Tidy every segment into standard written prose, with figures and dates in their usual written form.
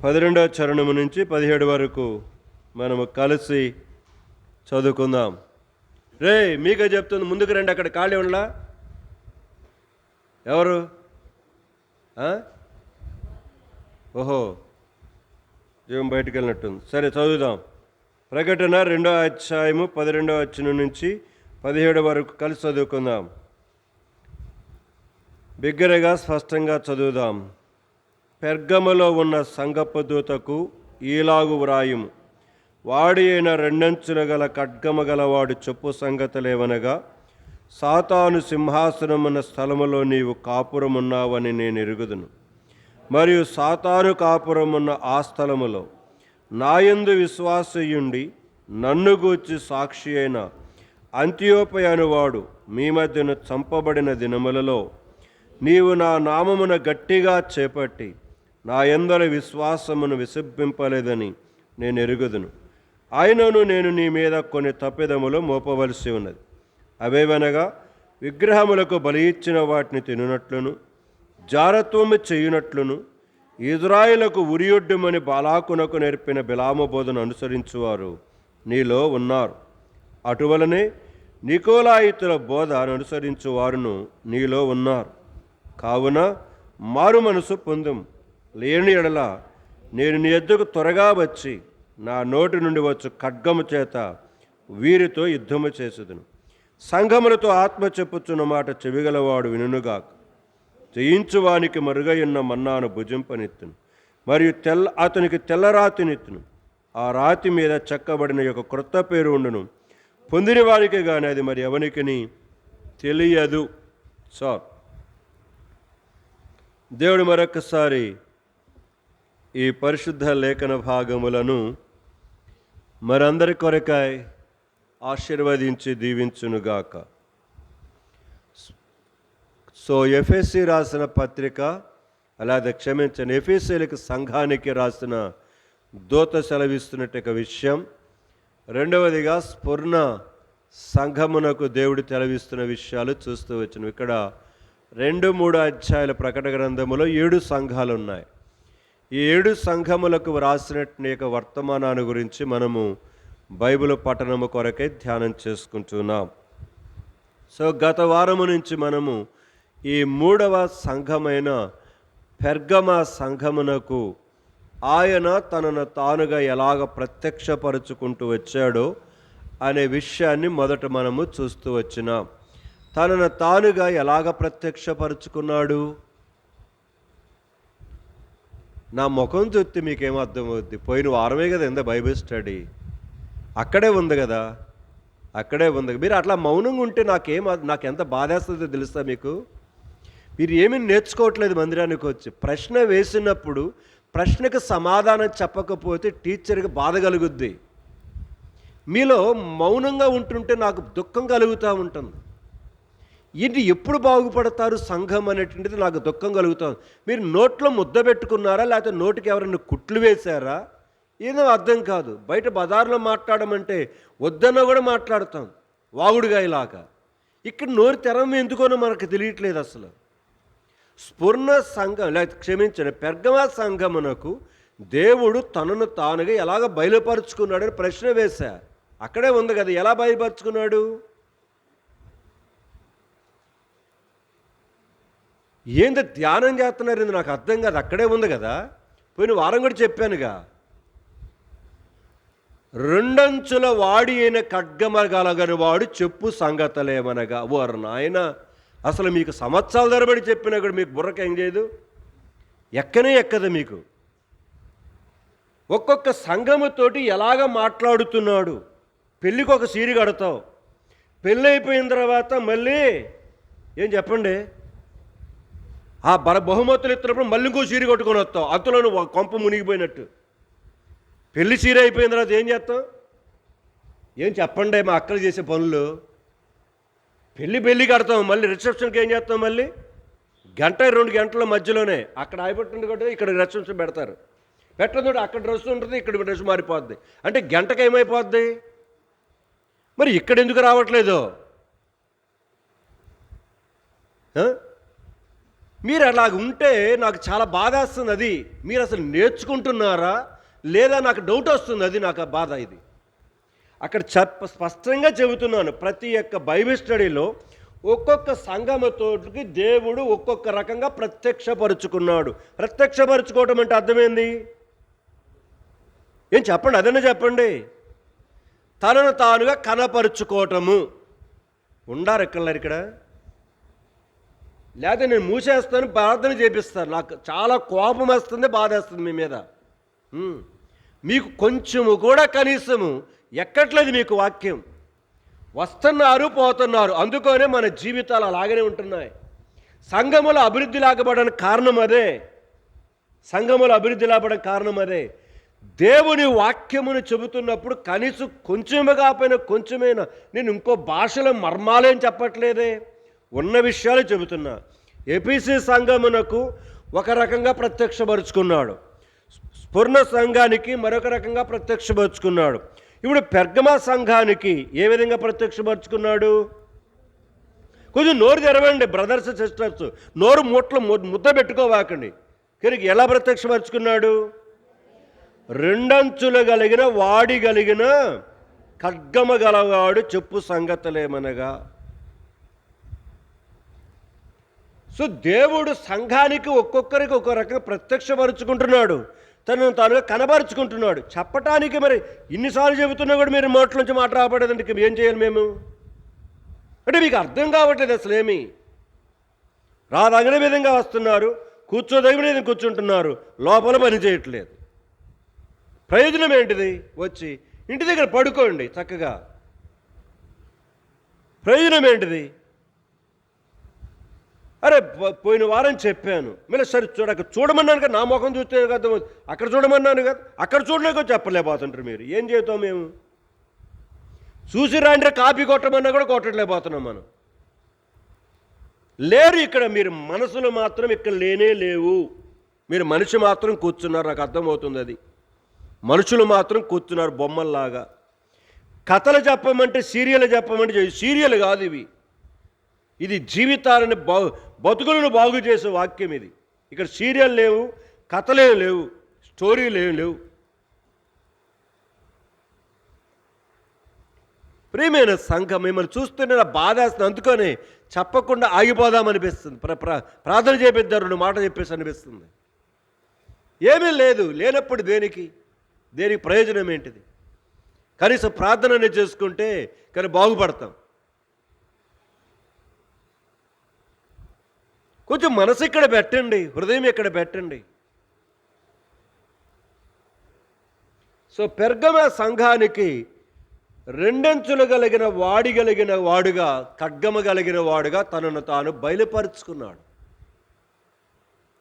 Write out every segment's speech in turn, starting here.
12వ చరణము నుంచి 17 వరకు మనము కలిసి చదువుకుందాం. రే మీకే చెప్తుంది, ముందుకు రండి. అక్కడ ఖాళీ ఉండలా? ఎవరు? ఓహో, జీవం బయటకు వెళ్ళినట్టుంది. సరే చదువుదాం. ప్రకటన 2వ అధ్యాయము 12వ వచనం నుంచి 17 వరకు కలిసి చదువుకుందాం. బిగ్గరగా స్పష్టంగా చదువుదాం. పెర్గములో ఉన్న సంగపు దూతకు ఈలాగు వ్రాయుము. వాడి అయిన రెండంచులు గల ఖడ్గము గలవాడు చెప్పు సంగతులేవనగా, సాతాను సింహాసనమున్న స్థలములో నీవు కాపురమున్నావని నేను ఎరుగుదును. మరియు సాతాను కాపురమున్న ఆ స్థలములో నాయందు విశ్వాసయుండి నన్ను గూర్చి సాక్షి అయిన అంతియోపయ అనువాడు మీ మధ్యన చంపబడిన దినములలో నీవు నా నామమున గట్టిగా చేపట్టి నా యందరి విశ్వాసమును విసిబ్బింపలేదని నేను ఎరుగుదును. అయినను నేను నీ మీద కొన్ని తప్పిదములు మోపవలసి ఉన్నది. అవేవనగా, విగ్రహములకు బలి ఇచ్చిన వాటిని తినునట్లును, జారత్వము చేయునట్లును, ఇజ్రాయిలకు ఉరియొడ్డుమని బాలాకునకు నేర్పిన బిలాము బోధను అనుసరించువారు నీలో ఉన్నారు. అటువలనే నికోలాయితుల బోధను అనుసరించువారును నీలో ఉన్నారు. కావున మారు మనసు పొందుము. లేని ఎడల నేను నీ ఎద్దుకు త్వరగా వచ్చి నా నోటి నుండి వచ్చు ఖడ్గము చేత వీరితో యుద్ధము చేసేదను. సంఘములతో ఆత్మ చెప్పుచున్న మాట చెవిగలవాడు వినుగాక. జయించువానికి మరుగయున్న మన్నాను భుజింపనెత్తును, మరియు అతనికి తెల్లరాతినెత్తును. ఆ రాతి మీద చెక్కబడిన యొక్క క్రొత్త పేరు ఉండును. పొందిన వారికి కానీ అది మరి ఎవనికి తెలియదు. సార్, దేవుడు మరొకసారి ఈ పరిశుద్ధ లేఖన భాగములను మరందరి కొరకై ఆశీర్వదించి దీవించునుగాక. సో ఎఫెసీ రాసిన పత్రిక, అలాగే క్షమించండి, ఎఫెసీలకు సంఘానికి రాసిన దూత సెలవిస్తున్నట్టు విషయం. రెండవదిగా స్ఫురణ సంఘమునకు దేవుడు తెలవిస్తున్న విషయాలు చూస్తూ వచ్చిన. ఇక్కడ 2-3 అధ్యాయుల ప్రకటన గ్రంథములో 7 సంఘాలు ఉన్నాయి. ఈ 7 సంఘములకు రాసినట్టు వర్తమానాన్ని గురించి మనము బైబిల్ పఠనము కొరకై ధ్యానం చేసుకుంటున్నాం. సో గత వారము నుంచి మనము ఈ 3వ సంఘమైన పెర్గమ సంఘమునకు ఆయన తనను తానుగా ఎలాగ ప్రత్యక్షపరుచుకుంటూ వచ్చాడో అనే విషయాన్ని మొదట మనము చూస్తూ వచ్చినాం. తనను తానుగా ఎలాగ ప్రత్యక్షపరుచుకున్నాడు? నా ముఖం చూస్తే మీకేం అర్థమవుద్ది? పోయిన వారమే కదా ఎంత బైబిల్ స్టడీ, అక్కడే ఉంది కదా, అక్కడే ఉంది. మీరు అట్లా మౌనంగా ఉంటే నాకెంత బాధేస్తుందో తెలుస్తా మీకు? మీరు ఏమీ నేర్చుకోవట్లేదు. మందిరానికి వచ్చి ప్రశ్న వేసినప్పుడు ప్రశ్నకు సమాధానం చెప్పకపోతే టీచర్కి బాధ కలుగుద్ది. మీలో మౌనంగా ఉంటుంటే నాకు దుఃఖం కలుగుతూ ఉంటుంది. ఏంటి, ఎప్పుడు బాగుపడతారు సంఘం అనేటువంటిది నాకు దుఃఖం కలుగుతుంది. మీరు నోట్లో ముద్ద పెట్టుకున్నారా, లేకపోతే నోటికి ఎవరైనా కుట్లు వేశారా? ఏదో అర్థం కాదు. బయట బజార్లో మాట్లాడమంటే వద్దన్నా కూడా మాట్లాడతాం వాగుడుగా ఇలాగా. ఇక్కడ నోరు తెరం ఎందుకోనో మనకు తెలియట్లేదు అసలు. స్ఫురణ సంఘం, లేకపోతే క్షమించండి, పెర్గమ సంఘమునకు దేవుడు తనను తానుగా ఎలాగ బయలుపరుచుకున్నాడని ప్రశ్న వేశా. అక్కడే ఉంది కదా, ఎలా బయలుపరుచుకున్నాడు? ఏంది ధ్యానం చేస్తున్నారు? నాకు అర్థం కాదు. అక్కడే ఉంది కదా, పోయిన వారం కూడా చెప్పానుగా. 2 అంచుల వాడి అయిన ఖడ్గమగలగని వాడు చెప్పు సంగతులేమనగా. ఓరు నాయన, అసలు మీకు సంవత్సరాల తరబడి చెప్పినా కూడా మీకు బుర్రకేం చేయదు, ఎక్కనే ఎక్కదు మీకు. ఒక్కొక్క సంఘముతోటి ఎలాగ మాట్లాడుతున్నాడు. పెళ్ళికి ఒక సీర కడతావు, పెళ్ళి అయిపోయిన తర్వాత మళ్ళీ ఏం చెప్పండి, ఆ బహుమతులు ఇస్తున్నప్పుడు మళ్ళీ ఇంకో చీర కొట్టుకొని వస్తావు. అంతలో నువ్వు కొంప మునిగిపోయినట్టు. పెళ్లి చీర అయిపోయిన తర్వాత ఏం చేస్తాం? ఏం చెప్పండి మా అక్కలు చేసే పనులు. పెళ్ళి కడతాం, మళ్ళీ రిసెప్షన్కి ఏం చేస్తాం? మళ్ళీ 1-2 గంటల మధ్యలోనే అక్కడ ఆగిపెట్టింది కూడా ఇక్కడ రిసెప్షన్ పెడతారు. పెట్టదు, అక్కడ డ్రెస్ ఉంటుంది, ఇక్కడ డ్రెస్ మారిపోద్ది. అంటే గంటకు ఏమైపోద్ది? మరి ఇక్కడ ఎందుకు రావట్లేదు? మీరు అలాగ ఉంటే నాకు చాలా బాధేస్తుంది. అది మీరు అసలు నేర్చుకుంటున్నారా లేదా నాకు డౌట్ వస్తుంది. అది నాకు ఆ బాధ. ఇది అక్కడ స్పష్టంగా చెబుతున్నాను. ప్రతి ఒక్క బైబిల్ స్టడీలో ఒక్కొక్క సంఘముతోటికి దేవుడు ఒక్కొక్క రకంగా ప్రత్యక్షపరుచుకున్నాడు. ప్రత్యక్షపరుచుకోవటం అంటే అర్థమైంది ఏం చెప్పండి, అదన్నా చెప్పండి. తనను తానుగా కనపరుచుకోవటము. ఉండారు ఇక్కడ లేదా నేను మూసేస్తాను, ప్రార్థన చేపిస్తాను. నాకు చాలా కోపం వస్తుంది, బాధేస్తుంది మీ మీద. మీకు కొంచెము కూడా కనీసము ఎక్కట్లేదు. మీకు వాక్యం వస్తున్నారు, పోతున్నారు. అందుకనే మన జీవితాలు అలాగనే ఉంటున్నాయి. సంఘముల అభివృద్ధి లేకపోవడానికి కారణం అదే. సంఘముల అభివృద్ధి లేకపోవడానికి కారణం అదే. దేవుని వాక్యమును చెబుతున్నప్పుడు కనీసం కొంచెముగా పైన కొంచెమైనా నేను ఇంకో భాషలో మర్మాలేం చెప్పట్లేదే, ఉన్న విషయాలు చెబుతున్నా. ఎపిసి సంఘమునకు ఒక రకంగా ప్రత్యక్షపరుచుకున్నాడు, స్ఫురణ సంఘానికి మరొక రకంగా ప్రత్యక్షపరుచుకున్నాడు. ఇప్పుడు పెర్గమా సంఘానికి ఏ విధంగా ప్రత్యక్షపరుచుకున్నాడు? కొంచెం నోరు తెరవండి బ్రదర్స్ సిస్టర్స్, నోరు ముద్ద పెట్టుకోవాకండి. కనుక ఎలా ప్రత్యక్షపరుచుకున్నాడు? రెండంచులు కలిగిన వాడి కలిగిన ఖడ్గమ గలవాడు చెప్పు సంగతులేమనగా. సో దేవుడు సంఘానికి ఒక్కొక్కరికి ఒక్కొక్క రకంగా ప్రత్యక్షపరుచుకుంటున్నాడు, తనను తానుగా కనబరుచుకుంటున్నాడు. చెప్పటానికి మరి ఇన్నిసార్లు చెబుతున్నా కూడా మీరు నోట్ల నుంచి మాట రాబడేదంటే ఏం చేయాలి మేము? అంటే మీకు అర్థం కావట్లేదు అసలు ఏమి. రాదగిన విధంగా వస్తున్నారు, కూర్చోదగిన విధంగా కూర్చుంటున్నారు, లోపల పని చేయట్లేదు. ప్రయోజనం ఏంటిది? వచ్చి ఇంటి దగ్గర పడుకోండి చక్కగా. ప్రయోజనం ఏంటిది? అరే పోయిన వారం చెప్పాను, మీరు సరే చూడమన్నాను కదా, నా ముఖం చూస్తే కదా, అక్కడ చూడమన్నాను కదా, అక్కడ చూడలేక చెప్పలేకపోతుంటారు. మీరు ఏం చేస్తాం? మేము చూసి రాండ్రే కాపీ కొట్టమన్నా కూడా కొట్టలేకపోతున్నాం మనం. లేరు ఇక్కడ. మీరు మనసులు మాత్రం ఇక్కడ లేనే లేవు. మీరు మనిషి మాత్రం కూర్చున్నారు, నాకు అర్థమవుతుంది. అది మనుషులు మాత్రం కూర్చున్నారు బొమ్మల్లాగా. కథలు చెప్పమంటే, సీరియల్ చెప్పమంటే సీరియల్ కాదు ఇవి. ఇది జీవితాలను బతుకులను బాగు చేసే వాక్యం ఇది. ఇక్కడ సీరియల్ లేవు, కథలేం లేవు, స్టోరీలు ఏం లేవు. ప్రియమైన సంఘం, మిమ్మల్ని చూస్తుంటే నా బాధేస్తుంది. అందుకని చెప్పకుండా ఆగిపోదామనిపిస్తుంది. ప్రార్థన చేపిద్దారు, 2 మాట చెప్పేసి అనిపిస్తుంది. ఏమీ లేదు. లేనప్పుడు దేనికి ప్రయోజనం ఏంటిది? కనీసం ప్రార్థన అనేది చేసుకుంటే కానీ బాగుపడతాం. కొంచెం మనసు ఇక్కడ పెట్టండి, హృదయం ఇక్కడ పెట్టండి. సో పెర్గమ సంఘానికి రెండంచులు కలిగిన వాడుగా ఖడ్గమ కలిగిన వాడుగా తనను తాను బయలుపరుచుకున్నాడు.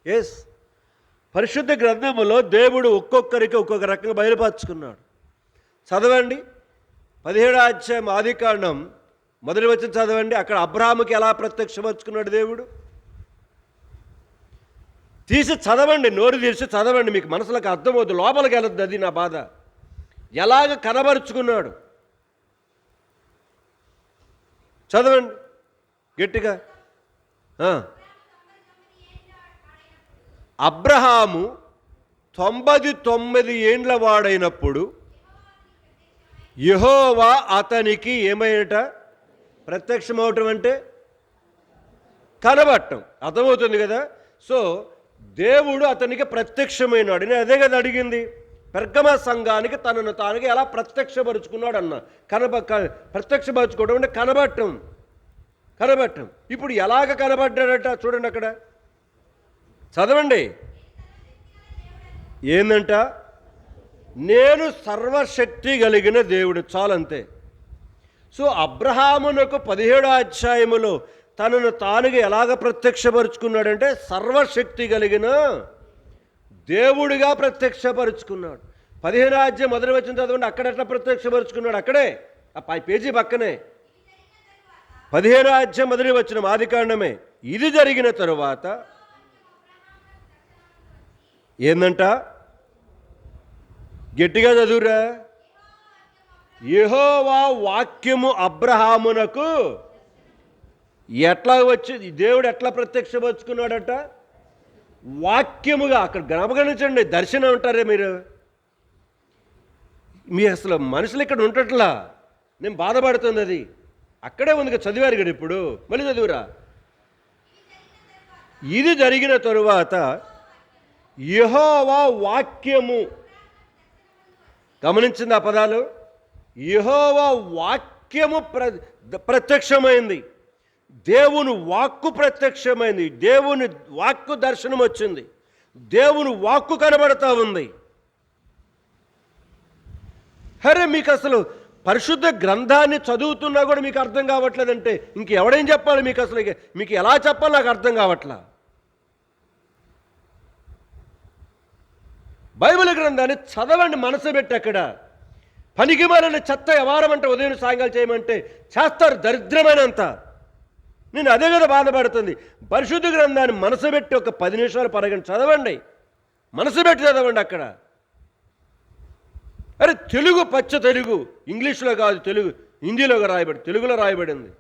ఎస్, పరిశుద్ధ గ్రంథములో దేవుడు ఒక్కొక్కరికి ఒక్కొక్క రకంగా బయలుపరుచుకున్నాడు. చదవండి 17వ అధ్యాయం ఆదికాండం 1వ వచనం చదవండి. అక్కడ అబ్రహాముకి ఎలా ప్రత్యక్షపరుచుకున్నాడు దేవుడు? తీసి చదవండి, నోరు తీసి చదవండి, మీకు మనసులకు అర్థమవుతుంది, లోపలికి వెళ్ళద్దు. అది నా బాధ. ఎలాగ కనబరుచుకున్నాడు చదవండి గట్టిగా. అబ్రహాము 99 ఏండ్ల వాడైనప్పుడు యెహోవా అతనికి ఏమైనట? ప్రత్యక్షమవటం అంటే కనబడటం. అర్థమవుతుంది కదా? సో దేవుడు అతనికి ప్రత్యక్షమైనాడు. నేను అదే కదా అడిగింది. పెర్గమ సంఘానికి తనను తానుగా ఎలా ప్రత్యక్షపరుచుకున్నాడు అన్న. ప్రత్యక్షపరుచుకోవడం అంటే కనబడటం. ఇప్పుడు ఎలాగ కనబడ్డాడట చూడండి అక్కడ, చదవండి. ఏందంట? నేను సర్వశక్తి కలిగిన దేవుడు. చాలంతే. సో అబ్రహామునకు 17వ అధ్యాయములో తనను తానుగా ఎలాగ ప్రత్యక్షపరుచుకున్నాడంటే సర్వశక్తి కలిగిన దేవుడిగా ప్రత్యక్షపరుచుకున్నాడు. 15వ అధ్యాయం 1వ వచనం చదవండి. అక్కడ ఎట్లా ప్రత్యక్షపరుచుకున్నాడు? అక్కడే ఆ పేజీ పక్కనే 15వ అధ్యాయం 1వ వచనం ఆదికాండమే. ఇది జరిగిన తరువాత ఏందంట? గట్టిగా చదువురా. యెహోవా వాక్యము అబ్రహామునకు ఎట్లా వచ్చి దేవుడు ఎట్లా ప్రత్యక్షపరుచుకున్నాడట? వాక్యముగా. అక్కడ గమనించండి, దర్శనం అంటారే మీరు. మీ అసలు మనుషులు ఇక్కడ ఉండట్లా. నేను బాధపడుతుంది అది. అక్కడే ఉంది కదా, చదివారు కదా ఇప్పుడు, మళ్ళీ చదువురా. ఇది జరిగిన తరువాత యెహోవా వాక్యము, గమనించింది ఆ పదాలు, యెహోవా వాక్యము ప్రత్యక్షమైంది. దేవుని వాక్కు ప్రత్యక్షమైంది. దేవుని వాక్కు దర్శనం వచ్చింది. దేవుని వాక్కు కనబడతా ఉంది. అరే, మీకు అసలు పరిశుద్ధ గ్రంథాన్ని చదువుతున్నా కూడా మీకు అర్థం కావట్లేదంటే ఇంకెవడేం చెప్పాలి మీకు? అసలు మీకు ఎలా చెప్పాలి నాకు అర్థం కావట్లా. బైబిల్ గ్రంథాన్ని చదవండి, మనసు పెట్టి. అక్కడ పనికి మాలిన చెత్త వ్యవహారం అంటే ఉదయం సాయంకాలం చేయమంటే చేస్తారు, దరిద్రమైనంత. నేను అదే కదా బాధపడుతుంది. పరిశుద్ధ గ్రంథాన్ని మనసు పెట్టి ఒక 10 నిమిషాలు పరగండి చదవండి, మనసు పెట్టి చదవండి. అక్కడ అరే, తెలుగు పచ్చ తెలుగు, ఇంగ్లీష్లో కాదు, తెలుగు హిందీలో తెలుగులో రాయబడింది.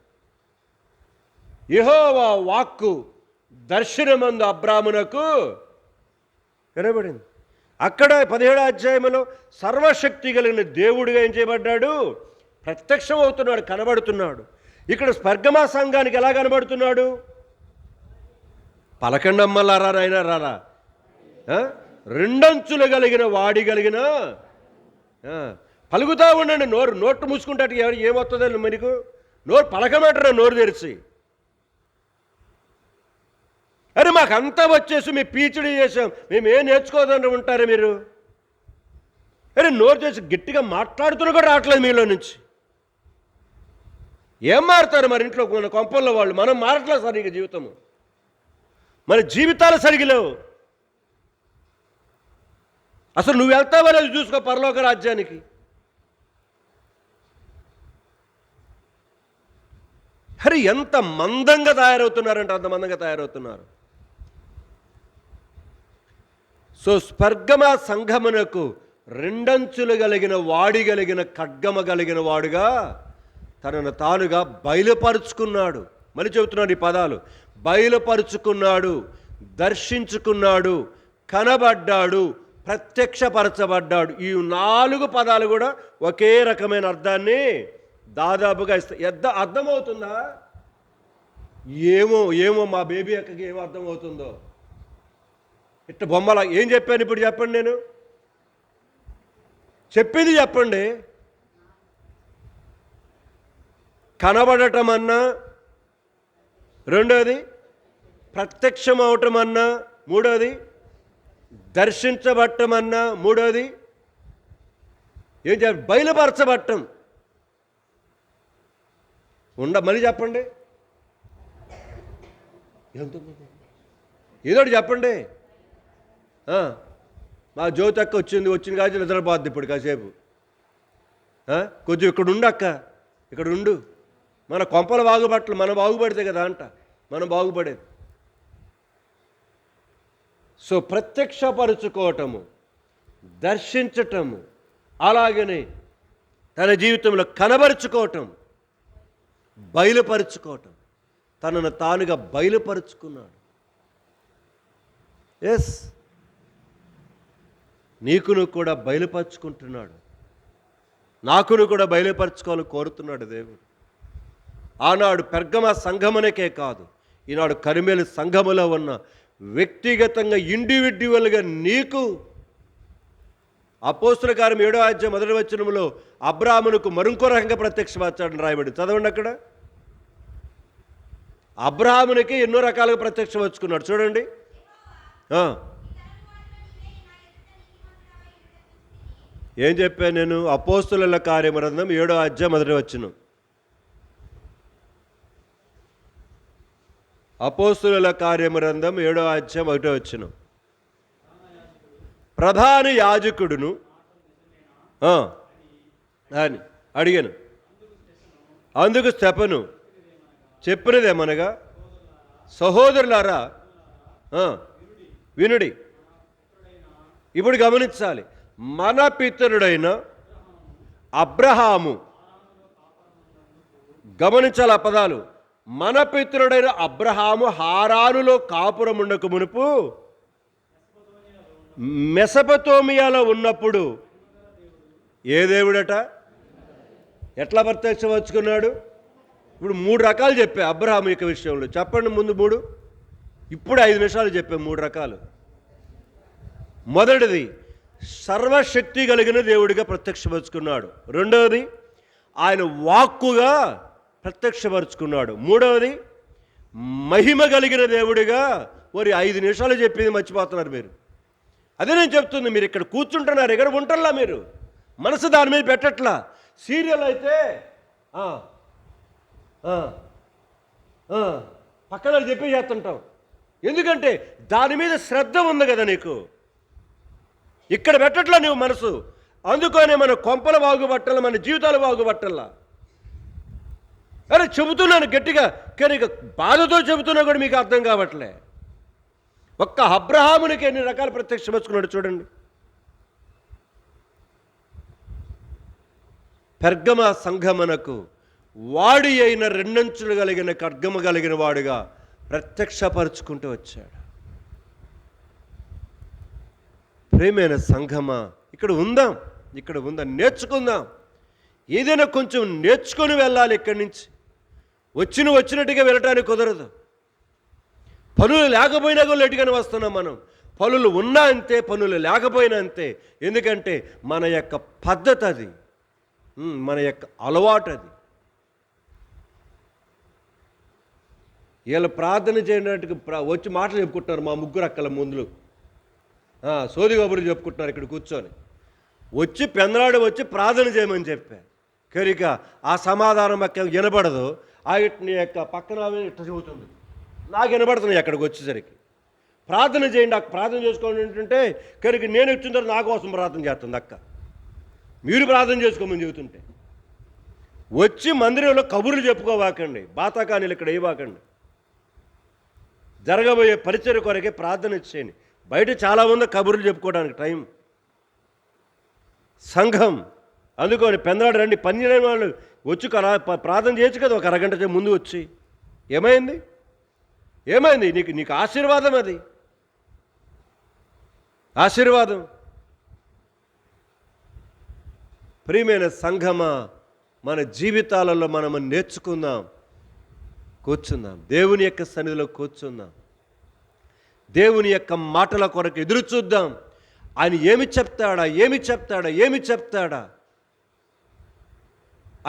యెహోవా వాక్కు దర్శనమందు అబ్రామునకు కనబడింది. అక్కడ 17వ అధ్యాయంలో సర్వశక్తి కలిగిన దేవుడిగా ఏం చేయబడ్డాడు? ప్రత్యక్షం అవుతున్నాడు, కనబడుతున్నాడు. ఇక్కడ స్పర్గమా సంఘానికి ఎలా కనబడుతున్నాడు? పలకండమ్మలారా అయినా రారా, రెండంచులు కలిగిన వాడి కలిగిన, పలుకుతా ఉండండి. నోటు మూసుకుంటే ఏమొస్తుందండి మీకు? నోరు పలకమంటారా నోరు తెరిచి? అరే, మాకంతా వచ్చేసి మేము పీచడి చేసాం, మేము ఏం నేర్చుకోదని ఉంటారు మీరు. అరే, నోరు చేసి గట్టిగా మాట్లాడుతున్నా కూడా రావట్లేదు మీలో నుంచి. ఏం మారుతారు మరి ఇంట్లో మన కొంపల్లో వాళ్ళు? మనం మారట్లేదు సరిగ్గా జీవితము, మన జీవితాలు సరిగ్గా లేవు. అసలు నువ్వు వెళ్తావనేది చూసుకో పరలోక రాజ్యానికి. అరే, ఎంత మందంగా తయారవుతున్నారంటే అంత మందంగా తయారవుతున్నారు. సో స్పర్గమ సంఘమునకు రెండంచులు కలిగిన వాడి కలిగిన ఖడ్గమ కలిగిన వాడుగా తనను తానుగా బయలుపరుచుకున్నాడు. మళ్ళీ చెబుతున్నాడు ఈ పదాలు: బయలుపరుచుకున్నాడు, దర్శించుకున్నాడు, కనబడ్డాడు, ప్రత్యక్షపరచబడ్డాడు. ఈ 4 పదాలు కూడా ఒకే రకమైన అర్థాన్ని దాదాపుగా ఇస్తాయి. అర్థమవుతుందా? ఏమో మా బేబీ అక్కకి ఏమో అర్థమవుతుందో. ఇట్ట బొమ్మలా ఏం చెప్పాను ఇప్పుడు చెప్పండి, నేను చెప్పింది చెప్పండి. కనబడటం అన్నా, రెండోది ప్రత్యక్షం అవటం అన్నా, మూడోది దర్శించబట్టం అన్నా, మూడోది ఏం చెప్ప బయలుపరచబట్టం. మళ్ళీ చెప్పండి, ఏదోటి చెప్పండి. మా జ్యోతి అక్క వచ్చిన కాదు నిద్రపోద్ది ఇప్పుడు కాసేపు. కొంచెం ఇక్కడ ఉండు అక్క, ఇక్కడ ఉండు. మన కొంపల బాగుపడలు మనం బాగుపడితే కదా అంట మనం బాగుపడేది. సో ప్రత్యక్షపరుచుకోవటము, దర్శించటము, అలాగనే తన జీవితంలో కనబరుచుకోవటం, బయలుపరుచుకోవటం, తనను తానుగా బయలుపరుచుకున్నాడు. ఎస్, నీకును కూడా బయలుపరుచుకుంటున్నాడు, నాకును కూడా బయలుపరుచుకోవాలని కోరుతున్నాడు దేవుడు. ఆనాడు పెర్గమ సంఘమునకే కాదు, ఈనాడు కరిమేలు సంఘములో ఉన్న వ్యక్తిగతంగా ఇండివిడ్యువల్గా నీకు అపోస్తుల కార్యం 7వ అధ్యాయం 1వ వచనంలో అబ్రాహామునకు మరింకో రకంగా ప్రత్యక్షపరచాడని రాయబడి చదవండి. అక్కడ అబ్రాహామునికి ఎన్నో రకాలుగా ప్రత్యక్షపరుచుకున్నాడు చూడండి. ఏం చెప్పాను నేను? అపోస్తుల కార్యం గ్రంథం 7వ అధ్యాయం 1వ వచనం. అపోస్తుల కార్యం గ్రంథం 7వ అధ్యాయం 1వ వచనం. ప్రధాన యాజకుడును అని అడిగాను. అందుకు స్టెఫను చెప్పినదేమనగా, సహోదరులారా వినుడి. ఇప్పుడు గమనించాలి, మన పితరుడైన అబ్రహాము, గమనించాలి ఆ పదాలు, మన పితరుడైన అబ్రహాము హారానులో కాపురముండక మునుపు మెసపతోమియాలో ఉన్నప్పుడు ఏ దేవుడట ఎట్లా ప్రత్యక్షపరుచుకున్నాడు? ఇప్పుడు 3 రకాలు చెప్పా అబ్రహాము యొక్క విషయంలో. చెప్పండి ముందు 3. ఇప్పుడు 5 నిమిషాలు చెప్పా 3 రకాలు. మొదటిది, సర్వశక్తి కలిగిన దేవుడిగా ప్రత్యక్షపరుచుకున్నాడు. రెండవది, ఆయన వాక్కుగా ప్రత్యక్షపరుచుకున్నాడు. మూడవది, మహిమ కలిగిన దేవుడిగా. మరి 5 నిమిషాలు చెప్పింది మర్చిపోతున్నారు మీరు. అదే నేను చెప్తుంది. మీరు ఇక్కడ కూర్చుంటున్నారు, ఇక్కడ ఉంటల్లా, మీరు మనసు దాని మీద పెట్టట్లా. సీరియల్ అయితే పక్కన చెప్పి చేస్తుంటాం. ఎందుకంటే దాని మీద శ్రద్ధ ఉంది కదా నీకు. ఇక్కడ పెట్టట్లా నువ్వు మనసు. అందుకనే మన కొంపలు బాగుపట్టాల, మన జీవితాలు బాగుపట్టాల. అరే చెబుతున్నాను గట్టిగా, కానీ ఇక బాధతో చెబుతున్నా కూడా మీకు అర్థం కావట్లే. ఒక్క అబ్రహామునికి ఎన్ని రకాల ప్రత్యక్షపరుచుకున్నాడు చూడండి. పెర్గమ సంఘమునకు వాడి అయిన 2 అంచులు కలిగిన ఖడ్గము కలిగిన వాడుగా ప్రత్యక్షపరుచుకుంటూ వచ్చాడు. ప్రేమైన సంఘమా, ఇక్కడ ఉందాం, నేర్చుకుందాం. ఏదైనా కొంచెం నేర్చుకొని వెళ్ళాలి. ఇక్కడి నుంచి వచ్చినట్టుగా వెళ్ళటానికి కుదరదు. పనులు లేకపోయినా కూడా లేటుగానే వస్తున్నాం మనం. పనులు ఉన్నా అంతే, పనులు లేకపోయినా అంతే. ఎందుకంటే మన యొక్క పద్ధతి అది, మన యొక్క అలవాటు అది. వీళ్ళు ప్రార్థన చేయడానికి వచ్చి మాటలు చెప్పుకుంటున్నారు. మా 3 అక్కల ముందులు సోది కబుర్లు చెప్పుకుంటున్నారు ఇక్కడ కూర్చొని. వచ్చి పెందలాడు వచ్చి ప్రార్థన చేయమని చెప్పారు. కనుక ఆ సమాధానం అక్క వినపడదు. నీ యొక్క పక్కన ఇట్లా చెబుతుంది, నాకు వినపడుతుంది. అక్కడికి వచ్చేసరికి ప్రార్థన చేయండి అక్క, ప్రార్థన చేసుకోండి ఏంటంటే, కనుక నేను వచ్చిన తర్వాత నా కోసం ప్రార్థన చేస్తుంది అక్క. మీరు ప్రార్థన చేసుకోమని చెబుతుంటే వచ్చి మందిరంలో కబుర్లు చెప్పుకోవాకండి, బాతాకానీలు ఇక్కడ వేయవాకండి. జరగబోయే పరిచర్య కొరకే ప్రార్థన చేయండి. బయట చాలామంది కబుర్లు చెప్పుకోవడానికి టైం. సంఘం అందుకని పెందలాడు రండి, 12 వాళ్ళు వచ్చి ప్రార్థన చేయొచ్చు కదా ఒక అరగంట ముందు వచ్చి. ఏమైంది? నీకు ఆశీర్వాదం, అది ఆశీర్వాదం. ప్రియమైన సంఘమా, మన జీవితాలలో మనము నేర్చుకుందాం, కూర్చుందాం, దేవుని యొక్క సన్నిధిలో కూర్చుందాం, దేవుని యొక్క మాటల కొరకు ఎదురు చూద్దాం. ఆయన ఏమి చెప్తాడా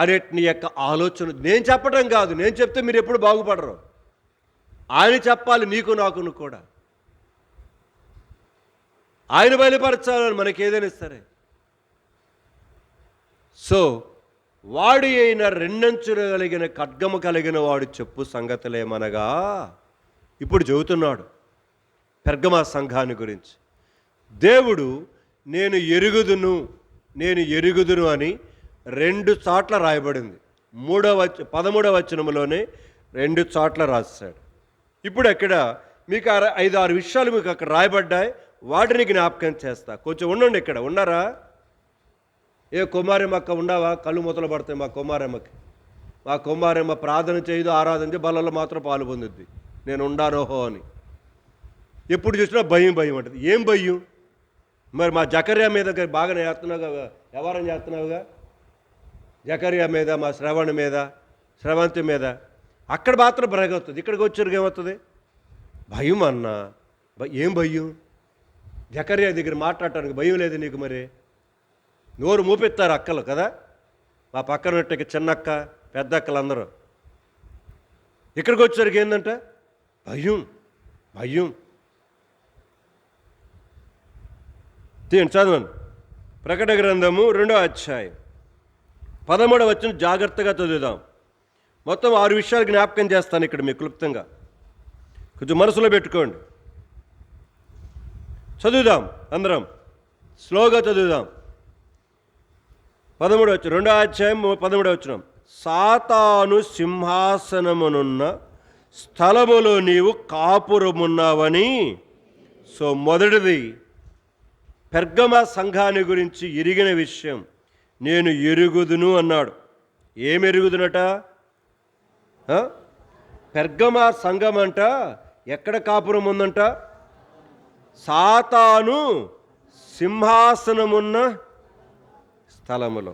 అనేటి యొక్క ఆలోచన. నేను చెప్పడం కాదు, నేను చెప్తే మీరు ఎప్పుడు బాగుపడరు. ఆయన చెప్పాలి నీకు నాకును కూడా. ఆయన బయలుపరచాలని మనకి ఏదైనా సరే. సో వాడి అయిన 2 అంచులు కలిగిన ఖడ్గము కలిగిన వాడు చెప్పు సంగతులేమనగా, ఇప్పుడు చెబుతున్నాడు పెర్గమ సంఘాన్ని గురించి. దేవుడు నేను ఎరుగుదును అని 2 చోట్ల రాయబడింది. 13వ వచనంలోనే 2 చోట్ల రాశాడు. ఇప్పుడు అక్కడ మీకు 5-6 విషయాలు మీకు అక్కడ రాయబడ్డాయి. వాటిని జ్ఞాపకం చేస్తా. కొంచెం ఉండండి, ఇక్కడ ఉన్నారా? ఏ కుమారమ్మక్క ఉండవా? కళ్ళు మూతలు పడతాయి మా కుమారమ్మ ప్రార్థన చేయదు, ఆరాధన చేయి, బలలో మాత్రం పాలు పొందుద్ది. నేను ఉండానోహో అని. ఎప్పుడు చూసినా భయం అంటుంది. ఏం భయం? మరి మా జకర్యా మీద బాగానే చేస్తున్నావుగా, వ్యవహారం చేస్తున్నావుగా. జకర్యా మీద, మా శ్రవంతి మీద అక్కడ మాత్రం బ్రగవుతుంది. ఇక్కడికి వచ్చరికి ఏమవుతుంది? భయం అన్నా. ఏం భయం? జకర్యా దగ్గర మాట్లాడటానికి భయం లేదు నీకు? మరి నోరు మూపెత్తారు అక్కలు కదా, మా పక్కన ఉన్నట్టు చిన్నక్క పెద్ద అక్కలు అందరూ. ఇక్కడికి వచ్చేసరికి ఏంటంట? భయం. చదవండి. ప్రకటన గ్రంథము 2వ అధ్యాయం 13వ వచనం జాగ్రత్తగా చదువుదాం. మొత్తం 6 విషయాలు జ్ఞాపకం చేస్తాను ఇక్కడ మీకు క్లుప్తంగా. కొంచెం మనసులో పెట్టుకోండి. చదువుదాం, అందరం స్లోగా చదువుదాం. 13వ వచనం, 2వ అధ్యాయం 13వ వచనం. సాతాను సింహాసనమునున్న స్థలములో నీవు కాపురమున్నావని. సో మొదటిది పెర్గమ సంఘాన్ని గురించి ఎరిగిన విషయం, నేను ఎరుగుదును అన్నాడు. ఏమి ఎరుగుదునట? పెర్గమ సంఘం అంట ఎక్కడ కాపురం ఉందంట? సాతాను సింహాసనమున్న స్థలములో.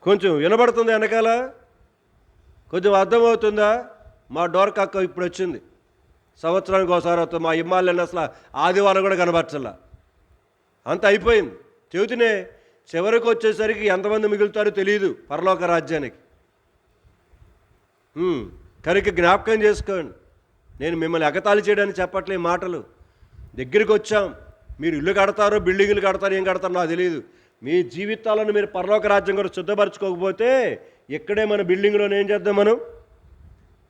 కొంచెం వినబడుతుంది వెనకాల? కొంచెం అర్థమవుతుందా? మా డోర్కక్క ఇప్పుడు వచ్చింది, సంవత్సరానికి ఒకసారి వస్తుంది. మా ఇమ్మాళ్ళని అసలు ఆదివారం కూడా కనబరచల్లా, అంత అయిపోయింది. చెబుతూనే చివరికి వచ్చేసరికి ఎంతమంది మిగులుతారో తెలియదు పరలోక రాజ్యానికి. కనుక జ్ఞాపకం చేసుకోండి, నేను మిమ్మల్ని ఎగతాళి చేయడానికి చెప్పట్లే మాటలు. దగ్గరికి వచ్చాం, మీరు ఇల్లు కడతారో బిల్డింగులు కడతారో ఏం కడతారో నాకు తెలియదు. మీ జీవితాలను మీరు పరలోక రాజ్యం కూడా శుద్ధపరచుకోకపోతే ఇక్కడే మన బిల్డింగ్లోనే ఏం చేద్దాం మనం?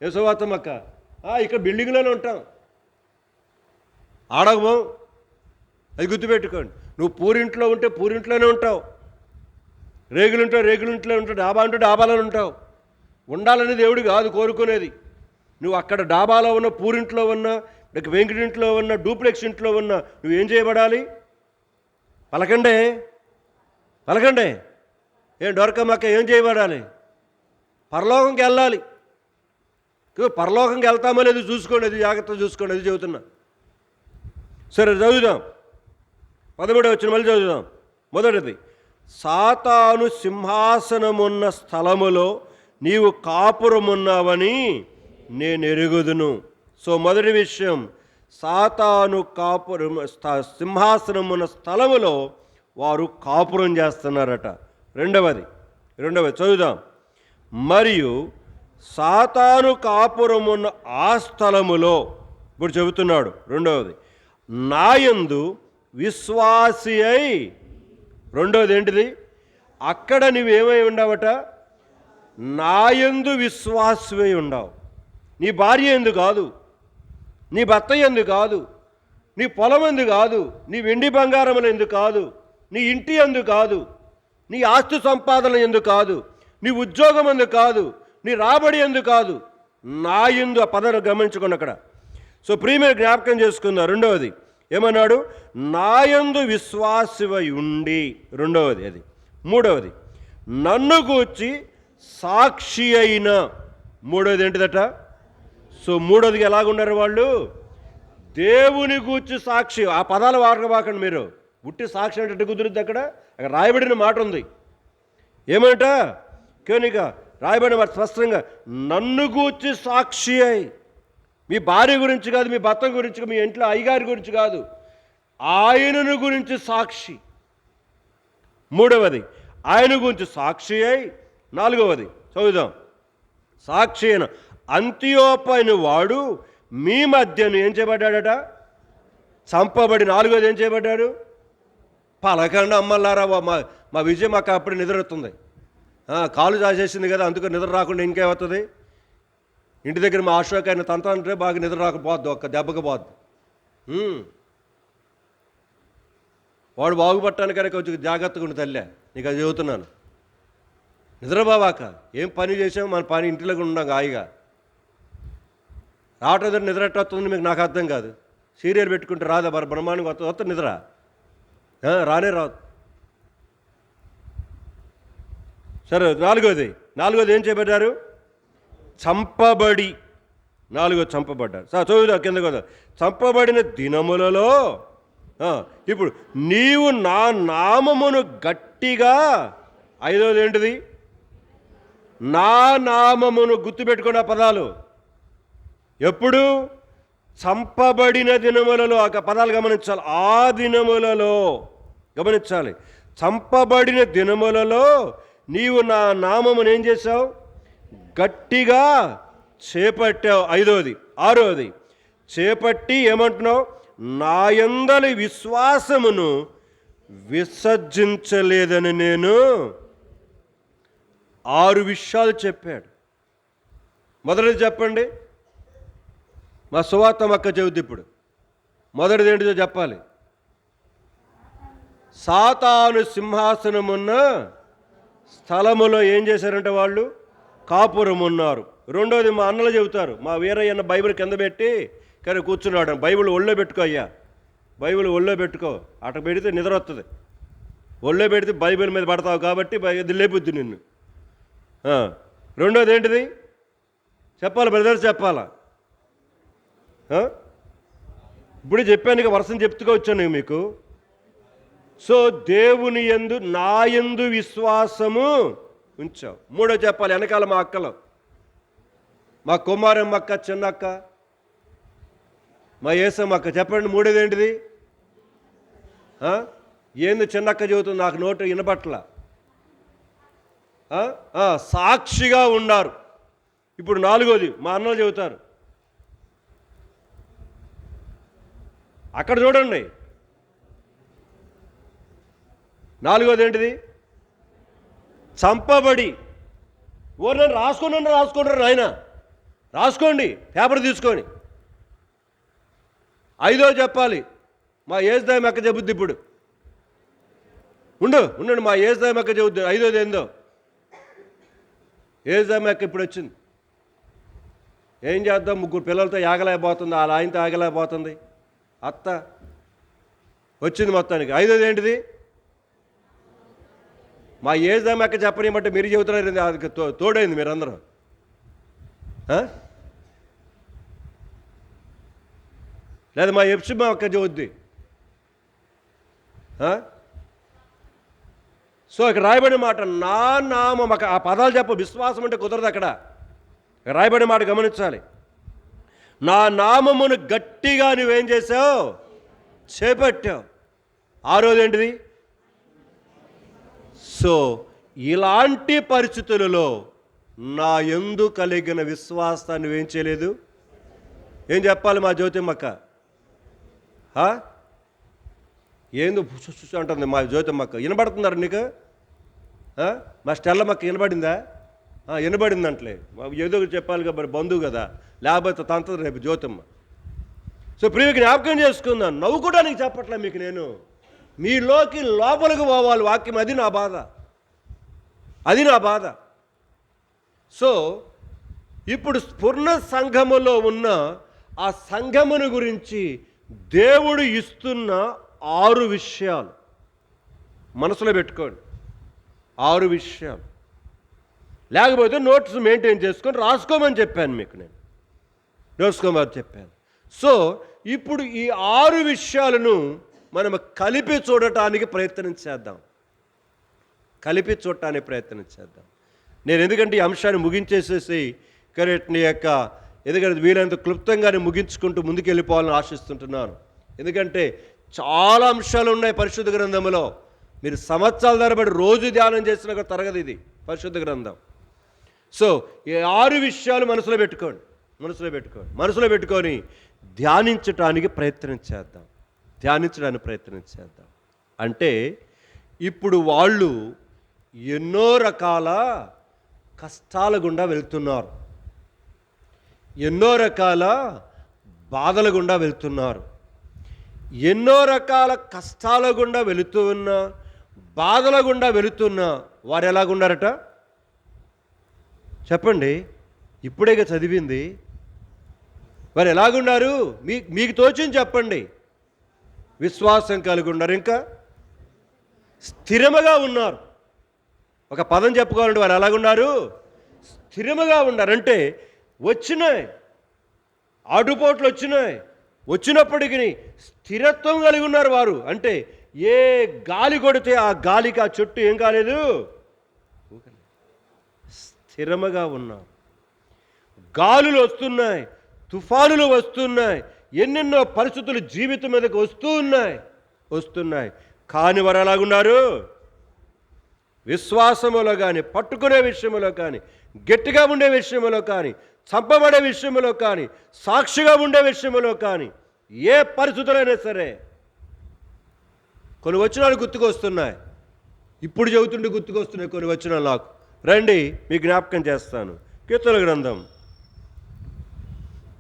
యశోవాతం అక్క ఇక్కడ బిల్డింగ్లోనే ఉంటాం, ఆడకపో. అది గుర్తుపెట్టుకోండి. నువ్వు పూరింట్లో ఉంటే పూరింట్లోనే ఉంటావు, రేగులుంటే ఉంటావు, డాబా ఉంటే డాబాలోనే ఉంటావు. ఉండాలని దేవుడు కాదు కోరుకునేది. నువ్వు అక్కడ డాబాలో ఉన్న, పూరింట్లో ఉన్న, వెంకటింట్లో ఉన్న, డూప్లెక్స్ ఇంట్లో ఉన్న, నువ్వేం చేయబడాలి? పలకండే ఏం డొరకమ్మక్క ఏం చేయబడాలి? పరలోకంకి వెళ్ళాలి. పరలోకంకి వెళ్తామో లేదు చూసుకోండి, అది జాగ్రత్తగా చూసుకోండి, అది చెబుతున్నా. సరే చదువుదాం, 13వ వచనం మళ్ళీ చదువుదాం. మొదటిది, సాతాను సింహాసనమున్న స్థలములో నీవు కాపురమున్నావని నేను ఎరుగుదును. సో మొదటి విషయం, సాతాను సింహాసనమున్న స్థలములో వారు కాపురం చేస్తున్నారట. రెండవది చదువుదాం. మరియు సాతాను కాపురమున్న ఆ స్థలములో, ఇప్పుడు చెబుతున్నాడు రెండవది, నాయందు విశ్వాసి అయి. రెండవది ఏంటిది? అక్కడ నువ్వేమై ఉండవట? నాయందు విశ్వాసమై ఉండవు. నీ భార్య ఎందు కాదు, నీ భర్త ఎందు కాదు, నీ పొలం ఎందు కాదు, నీ వెండి బంగారముల ఎందు కాదు, నీ ఇంటి ఎందు కాదు, నీ ఆస్తు సంపాదన ఎందు కాదు, నీ ఉద్యోగం ఎందు కాదు, నీ రాబడి ఎందు కాదు, నా యందు. ఆ పదాన్ని గమనించుకోండి అక్కడ. సో ప్రియమైన జ్ఞాపకం చేసుకుందాం. రెండవది ఏమన్నాడు? నాయందు విశ్వాసమై ఉండి. రెండవది అది. మూడవది, నన్ను గూర్చి సాక్షి అయిన. మూడవది ఏంటిదట? సో మూడవదిగా ఎలాగున్నారు వాళ్ళు? దేవుని గూర్చి సాక్షి. ఆ పదాలు వాడకబాకండి మీరు. ఉట్టి సాక్షి అంటే కుదురుద్ది. అక్కడ రాయబడిన మాట ఉంది. ఏమంట? కనుక రాయబడిన మాట స్పష్టంగా, నన్ను గూర్చి సాక్షి అయి. మీ భార్య గురించి కాదు, మీ భర్త గురించి, మీ ఇంట్లో అయ్యగారి గురించి కాదు, ఆయనను గురించి సాక్షి. మూడవది, ఆయన గురించి సాక్షి అయి. నాలుగవది చదువుదాం. సాక్షి అయిన అంతియోపైన వాడు మీ మధ్యను ఏం చేయబడ్డాడట? చంపబడి. నాలుగోది ఏం చేయబడ్డాడు? పలకండి అమ్మల్లారా. మా విజయం మాకు అప్పుడు నిద్రవుతుంది, కాలు చాసేసింది కదా, అందుకు నిద్ర రాకుండా ఇంకేమవుతుంది? ఇంటి దగ్గర మా అశోక్ అయిన తంత్రంటే బాగా నిద్ర రాకపోద్దు, ఒక్క దెబ్బకి పోద్దు. వాడు బాగుపట్టడానికైనా కొంచెం జాగ్రత్తగా ఉండి తల్లే, నీకు అది చెబుతున్నాను. నిద్రబావాక ఏం పని చేసాము, మన పని ఇంటిలో ఉన్నాం హాయిగా. రావటం నిద్ర ఎట్ట వస్తుంది మీకు నాకు అర్థం కాదు. సీరియల్ పెట్టుకుంటే రాదా? మరి బ్రహ్మాండంగా వస్తుంది నిద్ర? రానే రాదు. సరే నాలుగోది ఏం చేయబడ్డారు? చంపబడి. నాలుగోది చంపబడ్డారు. సార్ చదువుదా కింద కదా. చంపబడిన దినములలో ఇప్పుడు నీవు నా నామమును గట్టిగా. ఐదవది ఏంటిది? నా నామమును. గుర్తుపెట్టుకున్న పదాలు. ఎప్పుడు? చంపబడిన దినములలో. ఆ పదాలు గమనించాలి. ఆ దినములలో గమనించాలి. చంపబడిన దినములలో నీవు నా నామమును ఏం చేశావు? గట్టిగా చేపట్టావు. ఐదవది. ఆరవది చేపట్టి ఏమంటున్నావు? నా యందలి విశ్వాసమును విసర్జించలేదని నేను. 6 విషయాలు చెప్పాడు. మొదటిది చెప్పండి. మా సువార్తం అక్క చెబుద్ది ఇప్పుడు. మొదటిది ఏంటిదో చెప్పాలి. సాతాను సింహాసనమున్న స్థలములో ఏం చేశారంటే వాళ్ళు కాపురం ఉన్నారు. రెండోది మా అన్నలు చెబుతారు. మా వీరయ్యన్న బైబిల్ కింద పెట్టి కానీ కూర్చున్నాడు. బైబిల్ ఒళ్ళో పెట్టుకో అయ్యా, బైబిల్ ఒళ్ళో పెట్టుకో. అట పెడితే నిద్ర వస్తుంది. ఒళ్ళో పెడితే బైబిల్ మీద పడతావు కాబట్టి ఇది లేపుద్ది నిన్ను. రెండోది ఏంటిది? చెప్పాలి బ్రదర్స్, చెప్పాలా? ఇప్పుడే చెప్పాను, ఇక వర్షం చెప్తూగా వచ్చాను మీకు. సో దేవుని యందు, నా యందు విశ్వాసము ఉంచావు. మూడో చెప్పాలి, వెనకాల మా అక్కలు, మా కుమారమ్మ అక్క, చిన్నక్క, మా ఏసమ్మ అక్క. చెప్పండి మూడోది ఏంటిది? ఏంది చిన్నక్క చెబుతుంది, నాకు నోటు వినబట్ల. సాక్షిగా ఉన్నారు. ఇప్పుడు నాలుగోది మా అన్నలు చెబుతారు. అక్కడ చూడండి, నాలుగోది ఏంటిది? చంపబడి. నన్ను రాసుకుంటారు నాయన, రాసుకోండి పేపర్ తీసుకొని. ఐదో చెప్పాలి, మా ఏజ్దాయం అక్క చెబుద్ది. ఇప్పుడు ఉండండి, మా ఏజ్దాయం అక్క చెబుద్ది. ఐదోది ఏందో? ఏజ్దాయం అక్క ఇప్పుడు వచ్చింది. ఏం చేద్దాం, ముగ్గురు పిల్లలతో ఆగలేకపోతుంది, వాళ్ళ ఆయనతో ఆగలేకపోతుంది. అత్త వచ్చింది మొత్తానికి. ఐదోది ఏంటిది? మా ఏజ్దాం అక్క చెప్పనివ్వమంటే మీరు చెబుతున్నారు, అది తోడైంది మీరందరూ. లేదా మా ఎప్సిమా అక్క చెబుద్ది. సో ఇక్కడ రాయబడిన మాట, నా నామం. ఆ పదాలు చెప్ప, విశ్వాసం అంటే కుదరదు అక్కడ. రాయబడిన మాట గమనించాలి. నా నామమును గట్టిగా నువ్వేం చేసావు? చేపట్టావు. ఆరోది ఏంటిది? సో ఇలాంటి పరిస్థితులలో నా యందు కలిగిన విశ్వాసాన్ని నువ్వేం చేయలేదు? ఏం చెప్పాలి మా జ్యోతిమ్మక్క? ఏందో అంటుంది మా జ్యోతిమ్మక్క. వినబడుతున్నారు నీకు? మా స్టెల్లమ్మక్క వినబడిందా? వినబడిందంటలే. ఏదో చెప్పాలి కాబట్టి, బంధువు కదా, లేకపోతే తంతది రేపు జ్యోతిమ్మ. సో ప్రియకి జ్ఞాపకం చేసుకుందాను, నవ్వుకోవడానికి చెప్పట్లే మీకు నేను. మీలోకి లోపలికి పోవాలి వాక్యం. అది నా బాధ, అది నా బాధ. సో ఇప్పుడు పూర్ణ సంఘములో ఉన్న ఆ సంఘమును గురించి దేవుడు ఇస్తున్న 6 విషయాలు మనసులో పెట్టుకోండి. 6 విషయాలు. లేకపోతే నోట్స్ మెయింటైన్ చేసుకొని రాసుకోమని చెప్పాను మీకు, నేను రాసుకోమని చెప్పాను. సో ఇప్పుడు ఈ 6 విషయాలను మనం కలిపి చూడటానికి ప్రయత్నం చేద్దాం. కలిపి చూడటానికి ప్రయత్నం చేద్దాం. నేను ఎందుకంటే ఈ అంశాన్ని ముగించేసేసి కరెక్ట్ని యొక్క, ఎందుకంటే వీరంత క్లుప్తంగానే ముగించుకుంటూ ముందుకు వెళ్ళిపోవాలని ఆశిస్తుంటున్నాను. ఎందుకంటే చాలా అంశాలు ఉన్నాయి పరిశుద్ధ గ్రంథంలో. మీరు సంవత్సరాల తరబడి రోజు ధ్యానం చేసిన ఒక తరగతి ఇది పరిశుద్ధ గ్రంథం. సో ఈ 6 విషయాలు మనసులో పెట్టుకొని ధ్యానించడానికి ప్రయత్నం చేద్దాం. అంటే ఇప్పుడు వాళ్ళు ఎన్నో రకాల కష్టాల గుండా వెళ్తున్నారు, ఎన్నో రకాల బాధల గుండా వెళ్తున్నారు. ఎన్నో రకాల కష్టాల గుండా వెళుతూ ఉన్నా, బాధల గుండా వెళుతున్నా వారు ఎలాగున్నారట చెప్పండి? ఇప్పుడేగా చదివింది. వారు ఎలాగున్నారు? మీకు తోచింది చెప్పండి. విశ్వాసం కలిగి ఉన్నారు, ఇంకా స్థిరముగా ఉన్నారు. ఒక పదం చెప్పుకోవాలంటే వారు ఎలాగున్నారు? స్థిరముగా ఉన్నారు. అంటే వచ్చినాయి, ఆటుపోట్లు వచ్చినప్పటికీ స్థిరత్వం కలిగి ఉన్నారు వారు. అంటే ఏ గాలి కొడితే ఆ గాలికి ఆ చెట్టు ఏం కాలేదు, స్థిరముగా ఉన్నారు. గాలులు వస్తున్నాయి, తుఫానులు వస్తున్నాయి, ఎన్నెన్నో పరిస్థితులు జీవితం మీదకి వస్తున్నాయి. కానీ వారు ఎలాగున్నారు? విశ్వాసములో కానీ, పట్టుకునే విషయంలో కానీ, గట్టిగా ఉండే విషయంలో కానీ, చంపబడే విషయంలో కానీ, సాక్షిగా ఉండే విషయంలో కానీ, ఏ పరిస్థితులైనా సరే కొన్ని వచనాలు గుర్తుకొస్తున్నాయి. ఇప్పుడు చెబుతుంటే గుర్తుకొస్తున్నాయి కొన్ని వచనాలు నాకు. రండి, మీకు జ్ఞాపకం చేస్తాను. కీర్తనల గ్రంథం,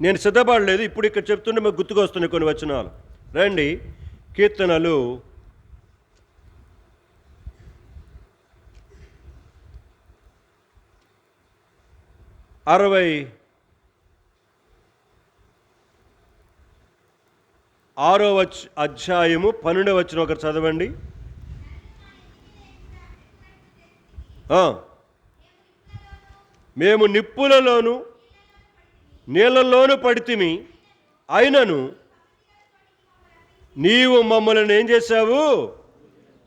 నేను సిద్ధపడలేదు, ఇప్పుడు ఇక్కడ చెప్తుంటే మీకు గుర్తుకొస్తున్నాయి కొన్ని వచనాలు. రండి, కీర్తనలు 66వ అధ్యాయము 12వ వచనం ఒకరు చదవండి. మేము నిప్పులలోను నీళ్ళల్లోనూ పడితిమి, అయినను నీవు మమ్మల్ని ఏం చేశావు?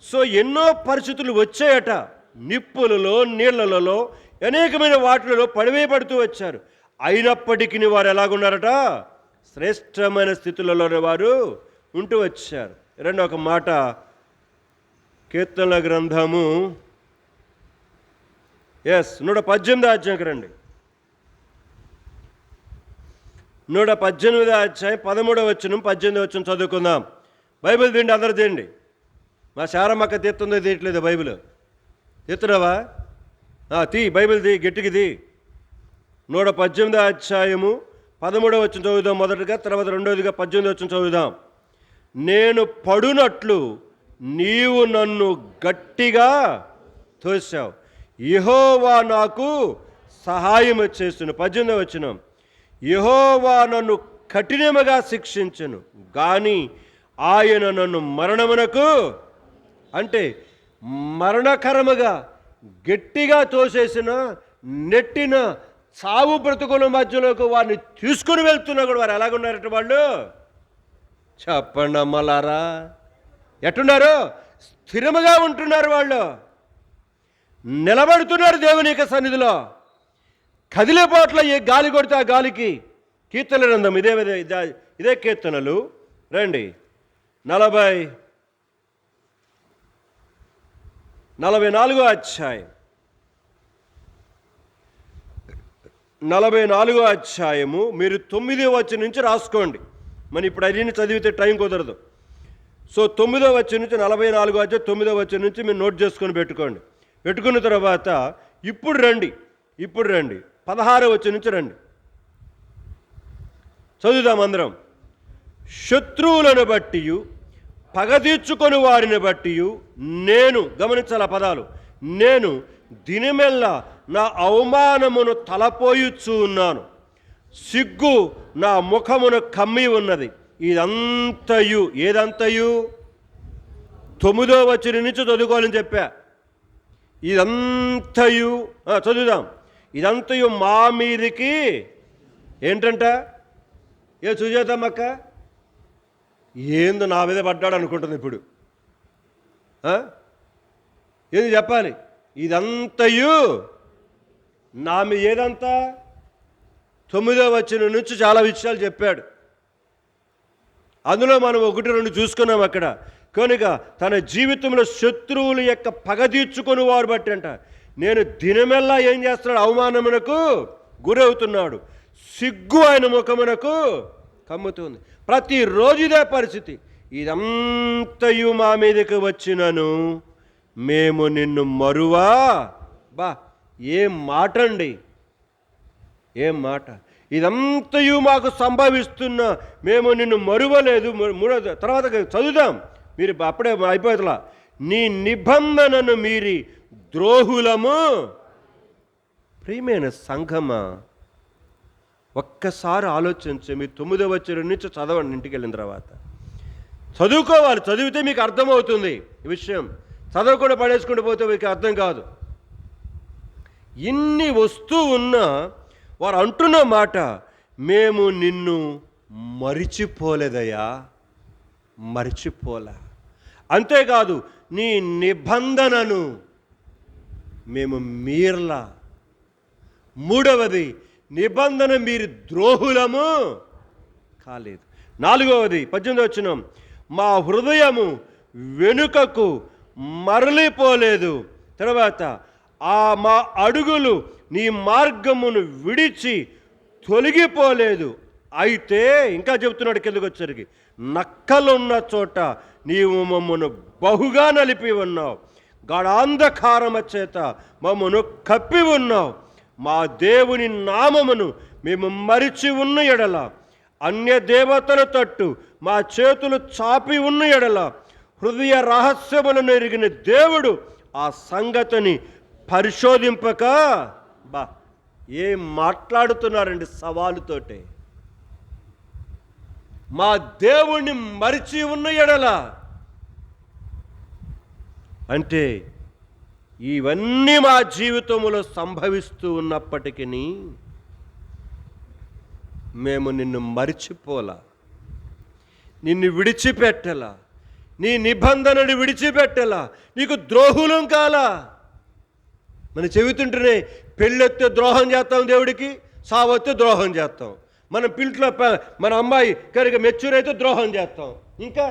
సో ఎన్నో పరిస్థితులు వచ్చాయట. నిప్పులలో, నీళ్లలో, అనేకమైన వాటిలలో పడివేయబడుతూ వచ్చారు. అయినప్పటికీ వారు ఎలాగున్నారట? శ్రేష్టమైన స్థితులలోనే వారు ఉంటూ వచ్చారు. రెండో మాట, కీర్తనల గ్రంథము 118 అధ్యాయంకి రండి. 118 అధ్యాయం 13వ వచనం 18వ వచనం చదువుకుందాం. బైబిల్ తీయండి, అందరూ తీయండి. మా శారమ్మక్క తీస్తుందో తీయట్లేదు బైబిల్? తీస్తున్నావా? తీ, బైబిల్ తీ, గట్టికి 118 అధ్యాయము 13వ వచనం చదువుదాం మొదటిగా, తర్వాత రెండవదిగా 18వ వచనం చదువుదాం. నేను పడునట్లు నీవు నన్ను గట్టిగా తోసావు, యెహోవా నాకు సహాయం చేస్తును. 18వ వచనం, యెహోవా నన్ను కఠినముగా శిక్షించును, కానీ ఆయన నన్ను మరణమునకు, అంటే మరణకరముగా గట్టిగా తోసేసిన, నెట్టిన, చావు బ్రతుకుల మధ్యలోకి వారిని తీసుకుని వెళ్తున్నా కూడా వారు ఎలాగున్నారట? వాళ్ళు చెప్పండి అమ్మలారా, ఎట్టున్నారు? స్థిరముగా ఉంటున్నారు. వాళ్ళు నిలబడుతున్నారు దేవుని యొక్క సన్నిధిలో. కదిలేపాట్ల ఏ గాలి కొడితే ఆ గాలికి. కీర్తనల గ్రంథం ఇదే కీర్తనలు రండి, 44వ అధ్యాయం, 44వ అధ్యాయము మీరు 9వ వచనం నుంచి రాసుకోండి. మరి ఇప్పుడు అడిగిన చదివితే టైం కుదరదు. సో 9వ వచనం నుంచి 44వ అధ్యాయం 9వ వచనం నుంచి మీరు నోట్ చేసుకొని పెట్టుకోండి. పెట్టుకున్న తర్వాత ఇప్పుడు రండి 16వ వచనం నుంచి రండి, చదువుదాం అందరం. శత్రువులను బట్టి, పగ తీర్చుకొని వారిని బట్టి నేను, గమనించాల పదాలు, నేను దినమెల్లా నా అవమానమును తలపోయుచూ ఉన్నాను, సిగ్గు నా ముఖమును కమ్మి ఉన్నది. ఇదంతయు, ఏదంతయు? 9వ వచనం నుంచి చదువుకోవాలని చెప్పా. ఇదంతయు చదువుదాం. ఇదంతయు మా మీదికి ఏంటంట? సుజాతమ్మక్క ఏందో నా మీద పడ్డాడు అనుకుంటుంది ఇప్పుడు. ఏది చెప్పాలి? ఇదంతయు నా మీద. ఏదంతా? 9వ వచనం నుంచి చాలా విషయాలు చెప్పాడు. అందులో మనం 1-2 చూసుకున్నాం అక్కడ. కనుక తన జీవితంలో శత్రువుల యొక్క పగ తీర్చుకొని వారు బట్టి అంట నేను దినమెల్లా ఏం చేస్తున్నాడు? అవమానమునకు గురవుతున్నాడు, సిగ్గు ఆయన ముఖమునకు కమ్ముతుంది. ప్రతిరోజు ఇదే పరిస్థితి. ఇదంతయు మా మీదకి వచ్చినను మేము నిన్ను మరువా. బా, ఏం మాట అండి, ఏం మాట! ఇదంతయు మాకు సంభవిస్తున్నా మేము నిన్ను మరువలేదు. తర్వాత చదువుదాం, మీరు అప్పుడే అయిపోతుందా. నీ నిబంధనను మీరి ద్రోహులము. ప్రియమైన సంఘమా, ఒక్కసారి ఆలోచించి మీ 9వ వచనం నుంచి చదవండి. ఇంటికి వెళ్ళిన తర్వాత చదువుకోవాలి. చదివితే మీకు అర్థమవుతుంది ఈ విషయం. చదవకుండా పడేసుకుంటూ పోతే మీకు అర్థం కాదు. ఇన్ని వస్తూ ఉన్నా వారు అంటున్న మాట, మేము నిన్ను మరిచిపోలేదయ్యా, మరిచిపోలే. అంతేకాదు, నీ నిబంధనను మేము మీర్లా. మూడవది, నిబంధన మీరు ద్రోహులము కాలేదు. 4వది 18వ వచనం, మా హృదయము వెనుకకు మరలిపోలేదు. తర్వాత మా అడుగులు నీ మార్గమును విడిచి తొలగిపోలేదు. అయితే ఇంకా చెబుతున్నాడు కిందకు వచ్చరికి, నక్కలున్న చోట నీవు మమ్మను బహుగా నలిపి ఉన్నావు, గాఢాంధకారమ చేత మమ్మను కప్పి ఉన్నావు. మా దేవుని నామమును మేము మరిచి ఉన్న ఎడల, అన్య దేవతల తట్టు మా చేతులు చాపి ఉన్న ఎడల, హృదయ రహస్యములను ఎరిగిన దేవుడు ఆ సంగతిని పరిశోధింపక. బా, ఏం మాట్లాడుతున్నారండి సవాలుతోటే. మా దేవుణ్ణి మరిచి ఉన్న ఎడల అంటే ఇవన్నీ మా జీవితంలో సంభవిస్తూ ఉన్నప్పటికీ మేము నిన్ను మరిచిపోలా, నిన్ను విడిచిపెట్టలా, నీ నిబంధనను విడిచిపెట్టలా, నీకు ద్రోహులం కాలా. మనం చెబుతుంటేనే పెళ్ళొత్తే ద్రోహం చేస్తాం దేవుడికి, సావొత్తే ద్రోహం చేస్తాం. మనం ఇంట్లో మన అమ్మాయి కనుక మెచ్యూర్ అయితే ద్రోహం చేస్తాం. ఇంకా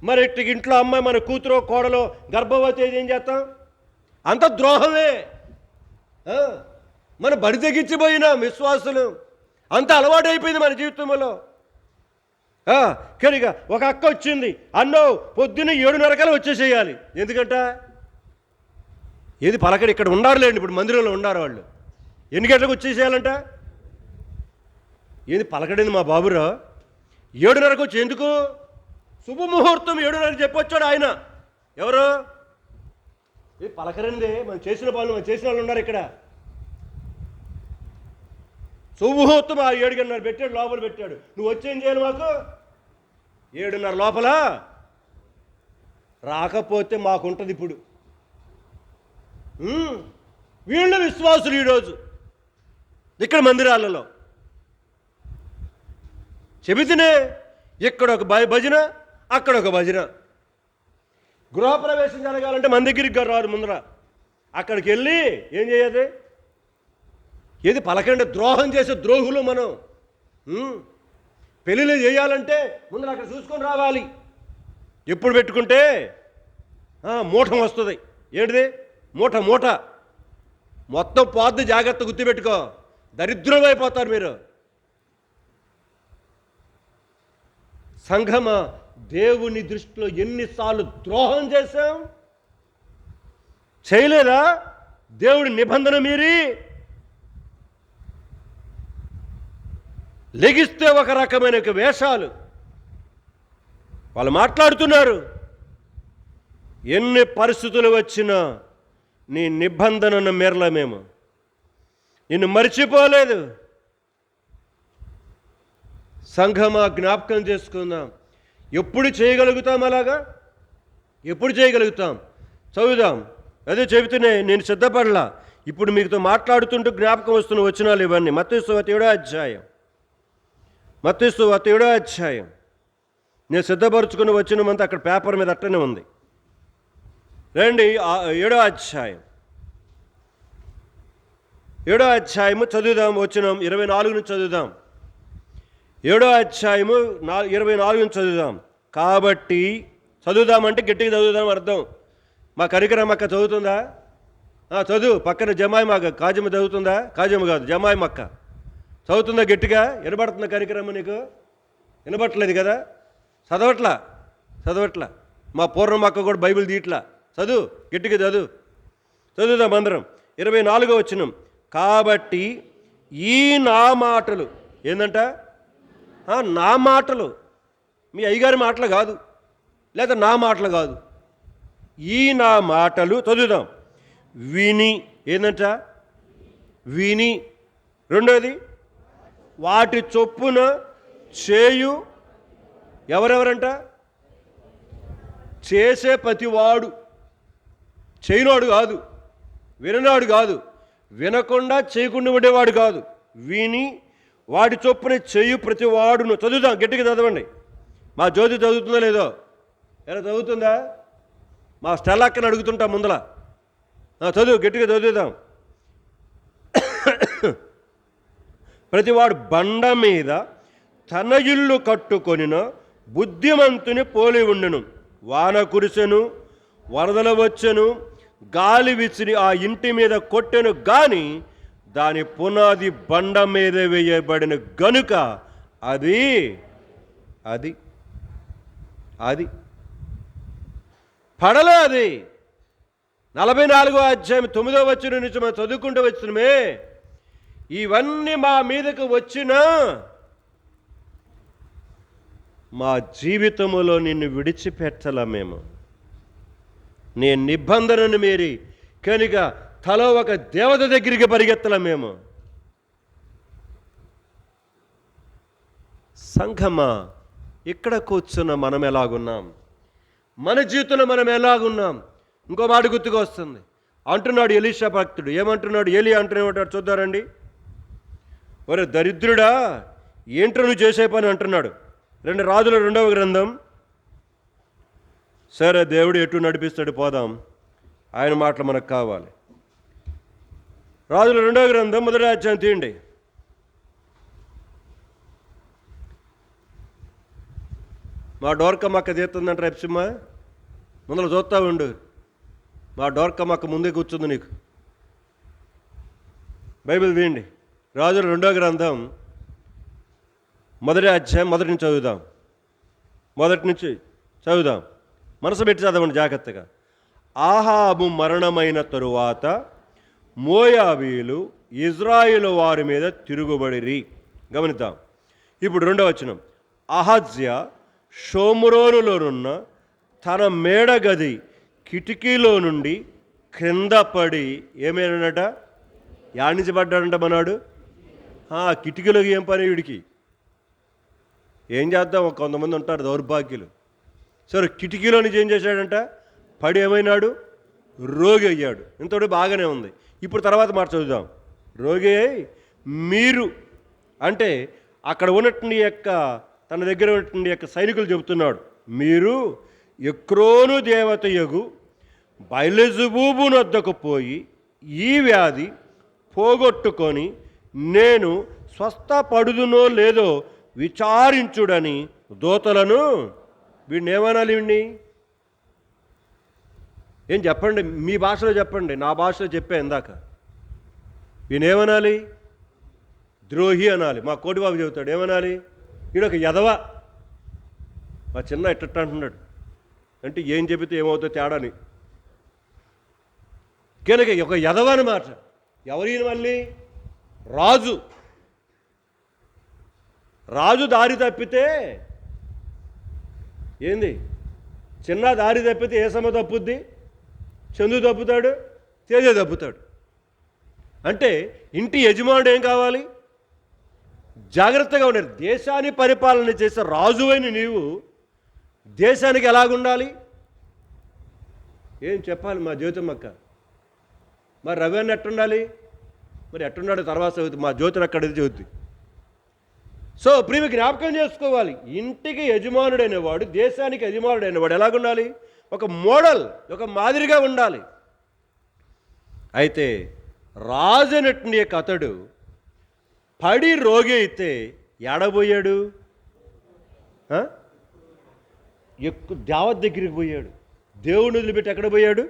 మరి ఇంట్లో అమ్మాయి మన కూతురో కోడలో గర్భవతి అయితే ఏం చేస్తాం? అంత ద్రోహమే. మన బడి తెగించిపోయినాం విశ్వాసులు, అంత అలవాటు అయిపోయింది మన జీవితంలో. కనుక ఒక అక్క వచ్చింది అన్నో పొద్దున్న 7:30 వచ్చేసేయాలి. ఎందుకంట ఏది పలకడి ఇక్కడ ఉండారులేండి, ఇప్పుడు మందిరంలో ఉండారు వాళ్ళు. ఎన్ని గంటలకు వచ్చేసేయాలంట? ఏది పలకడింది మా బాబురా 7:30 వచ్చి. ఎందుకు? శుభముహూర్తం 7:30 చెప్పొచ్చాడు ఆయన. ఎవరు? ఇది పలకరిందే. మనం చేసిన పనులు మనం చేసిన వాళ్ళు ఉన్నారు ఇక్కడ. శుభముహూర్తం 7:30 పెట్టాడు, లోపల పెట్టాడు. నువ్వు వచ్చేం చేయాలి? మాకు 7:30 లోపల రాకపోతే మాకుంటుంది ఇప్పుడు. వీళ్ళు విశ్వాసులు ఈరోజు ఇక్కడ మందిరాలలో చెబితేనే ఇక్కడ ఒక భజన, అక్కడ ఒక భజన. గృహప్రవేశం జరగాలంటే మన దగ్గరికి రాదు, ముందర అక్కడికి వెళ్ళి ఏం చేయాలి? ఏది పలకండి, ద్రోహం చేసే ద్రోహులు మనం. పెళ్ళిళ్ళు చేయాలంటే ముందర అక్కడ చూసుకొని రావాలి. ఎప్పుడు పెట్టుకుంటే మూఠం వస్తుంది. ఏంటిది? మూట మొత్తం పోద్ది. జాగ్రత్త గుర్తుపెట్టుకో, దరిద్రం అయిపోతారు మీరు. సంఘమా, దేవుని దృష్టిలో ఎన్నిసార్లు ద్రోహం చేశాం? చేయలేదా? దేవుడి నిబంధన మీరి లెగిస్తే ఒక రకమైన వేషాలు వాళ్ళు మాట్లాడుతున్నారు. ఎన్ని పరిస్థితులు వచ్చినా నీ నిబంధనను మేరలా, మేము నిన్ను మర్చిపోలేదు. సంఘమా, జ్ఞాపకం చేసుకుందాం. ఎప్పుడు చేయగలుగుతాం అలాగా? ఎప్పుడు చేయగలుగుతాం? చదువుదాం. అదే చెబుతూనే నేను సిద్ధపడలా. ఇప్పుడు మీతో మాట్లాడుతుంటూ జ్ఞాపకం వస్తున్న వచనాలు ఇవన్నీ. మత్తయి సువార్త 7వ అధ్యాయం. మత్తయి సువార్త 7వ అధ్యాయం. నేను సిద్ధపరుచుకుని వచ్చినమంతా అక్కడ పేపర్ మీద అట్టనే ఉంది. రండి, 7వ అధ్యాయం. 7వ అధ్యాయము చదువుదాం. వచనం 24 నుంచి చదువుదాం. 7వ అధ్యాయము 24 నుంచి చదువుదాం. కాబట్టి చదువుదామంటే గట్టిగా చదువుదాం అర్థం. మా కరికరమ్మ అక్క చదువుతుందా? చదువు. పక్కన జమాయి మాక కాజమ్మ చదువుతుందా? కాజమ్మ కాదు, జమాయి మక్క చదువుతుందా? గట్టిగా వినబడుతుందా కరికరమ్మ? నీకు వినబట్టలేదు కదా? చదవట్లా. మా పూర్ణమ్మ అక్క కూడా బైబిల్ తీయట్లా. చదువు, గట్టిగా చదువుదాం అందరం. 24వ వచనం. కాబట్టి ఈ నా మాటలు ఏందంట? నా మాటలు, మీ అయ్యగారి మాటలు కాదు, లేదా నా మాటలు కాదు. ఈ నా మాటలు చదువుదాం. విని ఏందంట? విని. రెండోది, వాటి చొప్పున చేయు. ఎవరెవరంట? చేసే ప్రతివాడు. చేయనోడు కాదు, విననాడు కాదు, వినకుండా చేయకుండా ఉండేవాడు కాదు. విని వాటి చొప్పున చేయు ప్రతివాడును. చదువుదాం, గట్టిగా చదవండి. మా జ్యోతి చదువుతుందో లేదో? ఎలా చదువుతుందా? మా స్టెల్లక్కని అడుగుతుంటా ముందల. చదువు, గట్టిగా చదువుదాం. ప్రతివాడు బండ మీద తన ఇల్లు కట్టుకొనిన బుద్ధిమంతుని పోలి ఉండును. వాన కురిసెను, వరదలు వచ్చెను, గాలి విసిరి ఆ ఇంటి మీద కొట్టెను, గాని దాని పునాది బండ మీద వేయబడిన గనుక అది అది అది పడలే. అది 44వ అధ్యాయం 9వ వచనం నుంచి మనం చదువుకుంటూ వచ్చినమే. ఇవన్నీ మా మీదకు వచ్చినా మా జీవితంలో నిన్ను విడిచిపెట్టలా మేము. నీ నిబంధనను మీరి కనుక తల ఒక దేవత దగ్గరికి పరిగెత్తలా మేము. సంఘమా, ఇక్కడ కూర్చున్న మనం ఎలాగున్నాం? మన జీవితంలో మనం ఎలాగున్నాం? ఇంకో మాట గుర్తుకు వస్తుంది. అంటున్నాడు ఎలీషా భక్తుడు. ఏమంటున్నాడు? ఏలి అంటున్నాడు, చూద్దారండి. ఒరే దరిద్రుడా, ఏంట్రా నువ్వు చేసే పని అంటున్నాడు. 2 రాజుల 2వ గ్రంథం. సరే, దేవుడు ఎటు నడిపిస్తాడు, పోదాం. ఆయన మాటలు మనకు కావాలి. రాజుల 2వ గ్రంథం 1వ అధ్యాయం తీయండి. మా డోర్కమ్మక్క తీస్తుందంట రెప్సిమ్మ, ముందర చూస్తా ఉండు. మా డోర్కమ్మక్క ముందే కూర్చుంది నీకు. బైబిల్ తీయండి. రాజుల 2వ గ్రంథం 1వ అధ్యాయం 1 నుంచి చదువుదాం. 1 నుంచి చదువుదాం. మనసు పెట్టి చదవండి జాగ్రత్తగా. ఆహాబు మరణమైన తరువాత మోయాబీలు ఇజ్రాయేలు వారి మీద తిరుగుబడిరి. గమనిద్దాం. ఇప్పుడు 2వ వచనం. అహజ్యా షోమ్రోనులోనున్న తన మేడగది కిటికీలో నుండి క్రింద పడి ఏమైనాడట? యానించబడ్డాడంట మనాడు. కిటికీలోకి ఏం పని వీడికి? ఏం చేద్దాం, కొంతమంది ఉంటారు దౌర్భాగ్యులు. సరే, కిటికీలో నుంచి ఏం చేశాడంట? పడి ఏమైనాడు? రోగి అయ్యాడు. ఇంతటి బాగానే ఉంది. ఇప్పుడు తర్వాత మాట చదువుదాం. రోగి అయి మీరు అంటే అక్కడ ఉన్నటువంటి తన దగ్గర ఉన్నటువంటి సైనికులు చెబుతున్నాడు, మీరు ఎక్రోను దేవతయగు బయలుజెబూబు వద్దకు పోయి ఈ వ్యాధి పోగొట్టుకొని నేను స్వస్థపడుదునో లేదో విచారించుడని దూతలను. వీడిని ఏమనాలి? వీడిని ఏం చెప్పండి, మీ భాషలో చెప్పండి, నా భాషలో చెప్పా ఇందాక. వీనేమనాలి? ద్రోహి అనాలి. మా కోటిబాబు చెబుతాడు ఏమనాలి? వీడొక ఎదవ. మా చిన్న ఎట్ట అంటున్నాడు అంటే ఏం చెబితే ఏమవుతుందో తేడాని. కనుక ఒక ఎదవ అన్నమాట. ఎవరైనా మళ్ళీ రాజు. రాజు దారి తప్పితే ఏంది? చిన్న దారి తప్పితే ఏ సమ తప్పుద్ది? చందు తప్పుతాడు, తేజ తప్పుతాడు. అంటే ఇంటి యజమానుడు ఏం కావాలి? జాగ్రత్తగా ఉండాలి. దేశాన్ని పరిపాలన చేసే రాజువైన నీవు దేశానికి ఎలాగుండాలి? ఏం చెప్పాలి మా జ్యోతిమక్క? మరి రవి అన్న ఎట్టుండాలి? మరి ఎట్టున్నాడు తర్వాత చదువుతుంది. మా జ్యోతిని అక్కడ చదువుతుంది. సో ప్రియమి జ్ఞాపకం చేసుకోవాలి, ఇంటికి యజమానుడైన వాడు, దేశానికి యజమానుడైన వాడు ఎలాగుండాలి? ఒక మోడల్, ఒక మాదిరిగా ఉండాలి. అయితే రాజనట్ని అతడు పడి రోగి అయితే ఎడబోయాడు? దేవత దగ్గరికి పోయాడు. దేవుడిని వదిలిపెట్టి ఎక్కడ పోయాడు?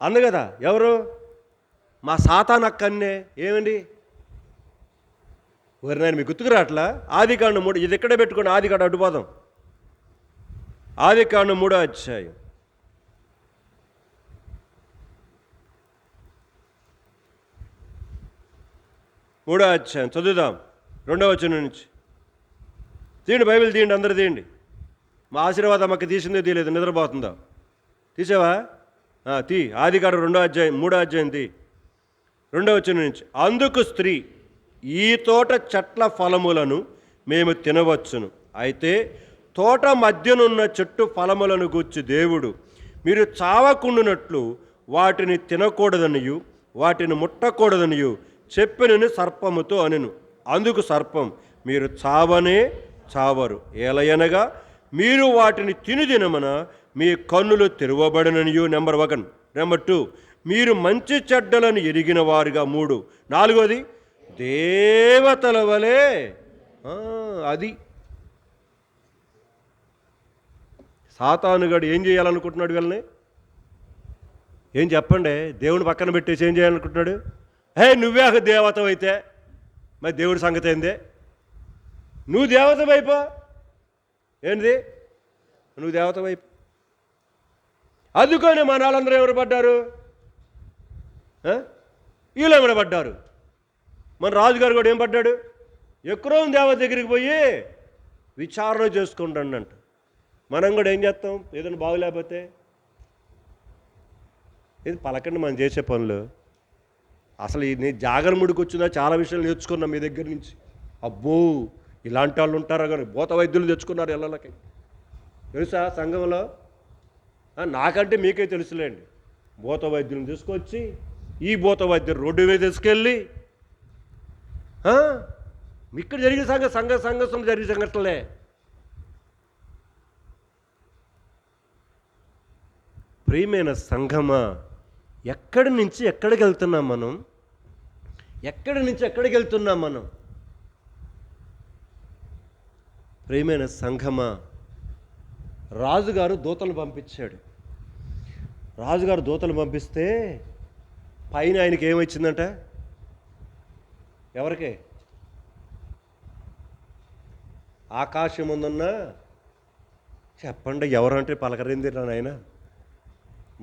అన్న కదా ఎవరు? మా సాతానక్కన్నే. ఏమండి ఎవరు? నేను మీకు గుర్తుకు రావట్లా? ఆదికాండం 3, ఇది ఎక్కడే పెట్టుకోండి. ఆదికాండం అడ్డుపోదాం. ఆదికాండం 3వ అధ్యాయం 3వ అధ్యాయం చదువుదాం. 2వ వచనం నుంచి తీయండి. బైబిల్ తీయండి, అందరూ తీయండి. మా ఆశీర్వాదం అమ్మకి తీసిందే తీయలేదు, నిద్రపోతుందా? తీసావా? తీ. ఆదికాండం 2వ అధ్యాయం 3వ అధ్యాయం తీ. 2వ వచనం నుంచి. అందుకు స్త్రీ, ఈ తోట చెట్ల ఫలములను మేము తినవచ్చును, అయితే తోట మధ్యనున్న చెట్టు ఫలములను గూర్చి దేవుడు మీరు చావకుండునట్లు వాటిని తినకూడదనియు వాటిని ముట్టకూడదనియు చెప్పినని సర్పముతో అనెను. అందుకు సర్పం, మీరు చావనే చావరు, ఏలయనగా మీరు వాటిని తినుదినమన మీ కన్నులు తెరవబడననియు. నెంబర్ 1. నెంబర్ 2, మీరు మంచి చెడ్డలను ఎరిగిన వారుగా. 3. 4వది, దేవతల వలె. అది సాతానుగాడు ఏం చేయాలనుకుంటున్నాడు? వీళ్ళని ఏం చెప్పండి, దేవుని పక్కన పెట్టేసి ఏం చేయాలనుకుంటున్నాడు? నువ్వే ఒక దేవత అయితే మరి దేవుడి సంగతి ఏందే? నువ్వు దేవత వైపు ఏంది? నువ్వు దేవత వైపు. అందుకని మన వాళ్ళందరూ ఎవరు పడ్డారు? వీళ్ళు ఏమైనా పడ్డారు. మన రాజుగారు కూడా ఏం పడ్డాడు? ఎక్రోను దేవత దగ్గరికి పోయి విచారణ చేసుకుంటాడంట. మనం కూడా ఏం చేస్తాం? ఏదైనా బాగులేకపోతే ఇది పలకండి మనం చేసే పనులు. అసలు నీ జాగరముడికి వచ్చిందా? చాలా విషయాలు నేర్చుకున్నాం మీ దగ్గర నుంచి. అబ్బో ఇలాంటి వాళ్ళు ఉంటారా? కానీ భూత వైద్యులు తెచ్చుకున్నారు ఇళ్ళకి, తెలుసా సంఘంలో? నాకంటే మీకే తెలుసులేండి. భూత వైద్యులను తీసుకొచ్చి ఈ భూత వైద్యులు రోడ్డు మీద తీసుకెళ్ళి ఇక్కడ జరిగిన సంఘర్షణ జరిగిన సంఘటనలే. ప్రియమైన సంఘమా, ఎక్కడి నుంచి ఎక్కడికి వెళ్తున్నాం మనం? ఎక్కడి నుంచి ఎక్కడికి వెళ్తున్నాం మనం? ప్రియమైన సంఘమా, రాజుగారు దూతలు పంపించాడు. రాజుగారు దూతలు పంపిస్తే పైన ఆయనకి ఏమొచ్చిందంట? ఎవరికి? ఆకాశం ముందున్న, చెప్పండి ఎవరంటే పలకరింది నాయన?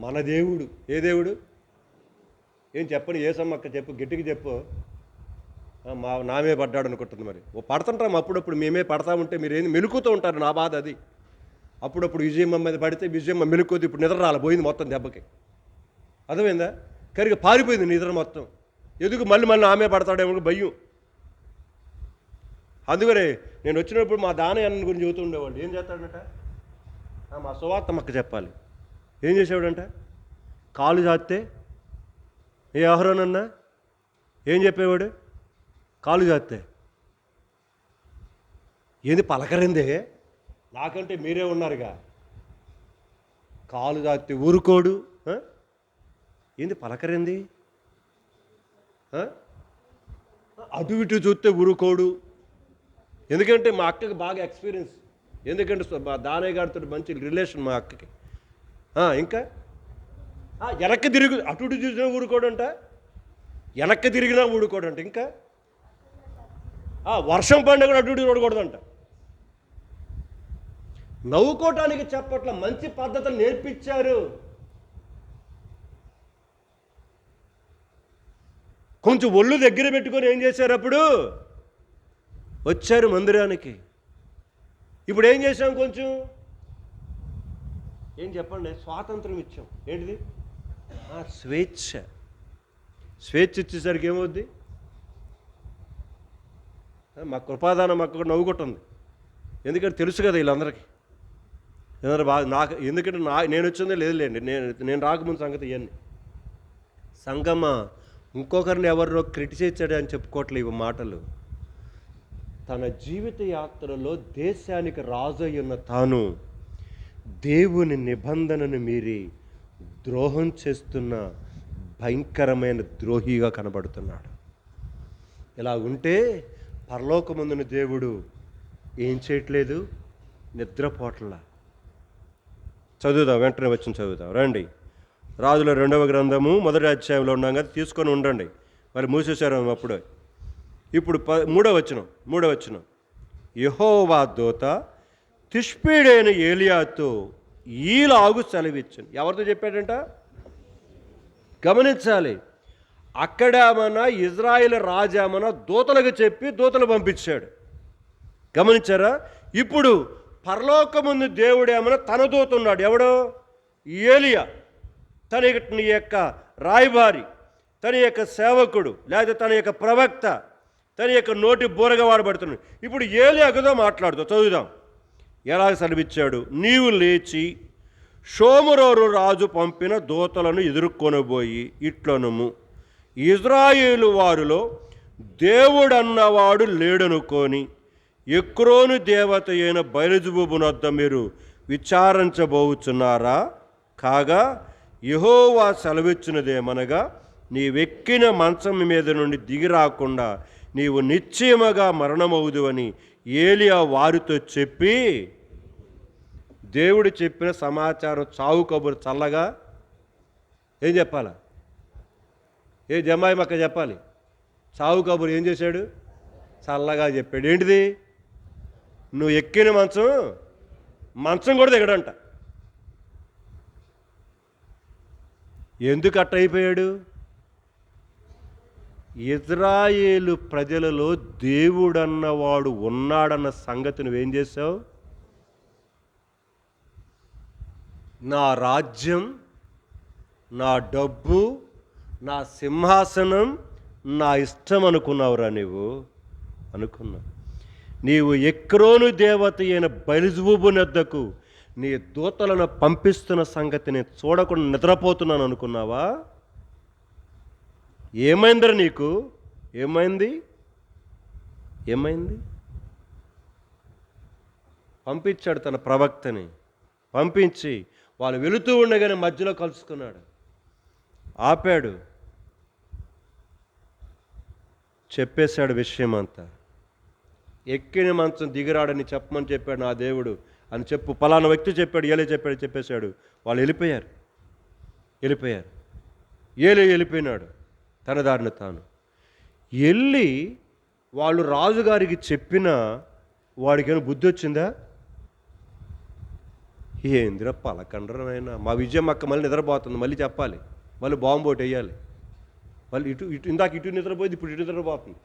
మన దేవుడు. ఏ దేవుడు? ఏం చెప్పండి, ఏ సమ్మక్క చెప్పు, గట్టిగా చెప్పు. నామే పడ్డాడు అనుకుంటుంది. మరి పడుతుంటాం అప్పుడప్పుడు, మేమే పడతా ఉంటే మీరేంది మెలుకుతూ ఉంటారు. నా బాధ అది. అప్పుడప్పుడు విజయమ్మ మీద పడితే విజయమ్మ మెలుకుతుంది. ఇప్పుడు నిద్ర పోయింది మొత్తం దెబ్బకి. అర్థమైందా? కరిగి పారిపోయింది నిద్ర మొత్తం. ఎందుకు మళ్ళీ ఆమె పడతాడేమో భయం. అందుకనే నేను వచ్చినప్పుడు మా దానయ్య గురించి చెబుతూ ఉండేవాళ్ళు. ఏం చేస్తాడంట? మా సువార్తమ్మక్క చెప్పాలి. ఏం చేసేవాడంట? కాలు జాస్తే ఏ ఆహ్రోనన్నా ఏం చెప్పేవాడు? కాలు జాస్తే ఏంది పలకరిందే, నాకంటే మీరే ఉన్నారుగా, కాలు జాస్తే ఊరుకోడు. ఏంది పలకరింది? అటు ఇటు చూస్తే ఊరుకోడు. ఎందుకంటే మా అక్కకి బాగా ఎక్స్పీరియన్స్. ఎందుకంటే మా దానయ్య గారితో మంచి రిలేషన్ మా అక్కకి. ఇంకా వెనక్కి తిరిగి అటు ఇటు చూసినా ఊరుకోడంట, వెనక్కి తిరిగినా ఊరుకోడంట. ఇంకా వర్షం పండుగ అటు ఇటు చూడకూడదంట. నవ్వుకోవటానికి చెప్పట్ల, మంచి పద్ధతులు నేర్పించారు. కొంచెం ఒళ్ళు దగ్గర పెట్టుకొని ఏం చేశారు? అప్పుడు వచ్చారు మందిరానికి. ఇప్పుడు ఏం చేశాం? కొంచెం ఏం చెప్పండి, స్వాతంత్రం ఇచ్చాం. ఏంటిది? స్వేచ్ఛ. స్వేచ్ఛ ఇచ్చేసరికి ఏమవుద్ది? మా కృపాదానం మాకు నవ్వుకుంటుంది. ఎందుకంటే తెలుసు కదా వీళ్ళందరికీ. ఎందుకంటే బాగా నాకు, ఎందుకంటే నేను వచ్చిందే లేదులేండి, నేను రాకముందు సంగతి ఇవన్నీ. సంగమా, ఇంకొకరిని ఎవరినో క్రిటిసైజ్ చేయడం అని చెప్పుకోవట్లేదు ఇవి మాటలు. తన జీవిత యాత్రలో దేశానికి రాజు అయ్యున్న తాను దేవుని నిబంధనను మీరి ద్రోహం చేస్తున్న భయంకరమైన ద్రోహిగా కనబడుతున్నాడు. ఇలా ఉంటే పరలోకమందున దేవుడు ఏం చేయట్లేదు? నిద్రపోట్లా. చదువుదాం, వెంటనే వచ్చి చదువుదాం రండి. రాజుల 2వ గ్రంథము 1వ అధ్యాయంలో ఉన్నాం కదా, తీసుకొని ఉండండి. మరి మూసేశారు అప్పుడు. ఇప్పుడు 3వ వచనం. యెహోవా దూత తిష్పీడైన ఏలియాతో ఈలాగు సెలవిచ్చాను. ఎవరితో చెప్పాడంట? గమనించాలి. అక్కడేమన్నా ఇజ్రాయేల్ రాజేమన్నా దూతలకు చెప్పి దూతలు పంపించాడు. గమనించారా? ఇప్పుడు పరలోకముందు దేవుడేమన్నా తన దూత ఉన్నాడు. ఎవడో? ఏలియా. తన యొక్క రాయబారి, తన యొక్క సేవకుడు, లేదా తన యొక్క ప్రవక్త, తన యొక్క నోటి బూరగా వాడబడుతున్నాడు. ఇప్పుడు ఏలియాతో మాట్లాడుతూ చదువుదాం. ఎలా సెలవిచ్చాడు? నీవు లేచి షోమురోరు రాజు పంపిన దూతలను ఎదుర్కొనబోయి ఇట్లనుము, ఇజ్రాయేలు వారిలో దేవుడన్నవాడు లేడనుకొని ఎక్రోను దేవత అయిన బయలుజెబూబునొద్ద మీరు విచారించబోచున్నారా? కాగా యెహోవా సెలవిచ్చినదేమనగా, నీవెక్కిన మంచం మీద నుండి దిగి రాకుండా నీవు నిశ్చయముగా మరణమవుదువని ఏలియా వారితో చెప్పి, దేవుడు చెప్పిన సమాచారం చావు కబురు చల్లగా ఏం చెప్పాలా? ఏ జమాయి మక్క చెప్పాలి. చావు కబురు ఏం చేశాడు? చల్లగా చెప్పాడు. ఏంటిది? నువ్వు ఎక్కిన మంచం కూడా దిగడంట. ఎందుకు అట్ట అయిపోయాడు? ఇజ్రాయేలు ప్రజలలో దేవుడన్నవాడు ఉన్నాడన్న సంగతి నువ్వేం చేశావు? నా రాజ్యం, నా డబ్బు, నా సింహాసనం, నా ఇష్టం అనుకున్నావురా నువ్వు. అనుకున్నావు. నీవు ఎక్రోను దేవత అయిన బయలుజెబూబునొద్దకు నీ దూతలను పంపిస్తున్న సంగతి నేను చూడకుండా నిద్రపోతున్నాను అనుకున్నావా? ఏమైందిరా నీకు? ఏమైంది? ఏమైంది? పంపించాడు తన ప్రవక్తని. పంపించి వాళ్ళు వెళుతూ ఉండగానే మధ్యలో కలుసుకున్నాడు, ఆపాడు, చెప్పేశాడు విషయం అంతా. ఎక్కిన మంచం దిగిరాడని చెప్పమని చెప్పాడు నా దేవుడు అని చెప్పు, పలానా వ్యక్తి చెప్పాడు, ఏలే చెప్పాడు చెప్పేశాడు. వాళ్ళు వెళ్ళిపోయారు. వెళ్ళిపోయినాడు తన దారిని తాను. వెళ్ళి వాళ్ళు రాజుగారికి చెప్పినా వాడికేమైనా బుద్ధి వచ్చిందా? ఏందిరా పలకండ్రనైనా, మా విజయం అక్క మళ్ళీ నిద్రపోతుంది, మళ్ళీ చెప్పాలి, మళ్ళీ బాంబోటు వేయాలి, మళ్ళీ ఇటు ఇందాక ఇటు నిద్రపోయింది, ఇప్పుడు ఇటు నిద్రపోతుంది.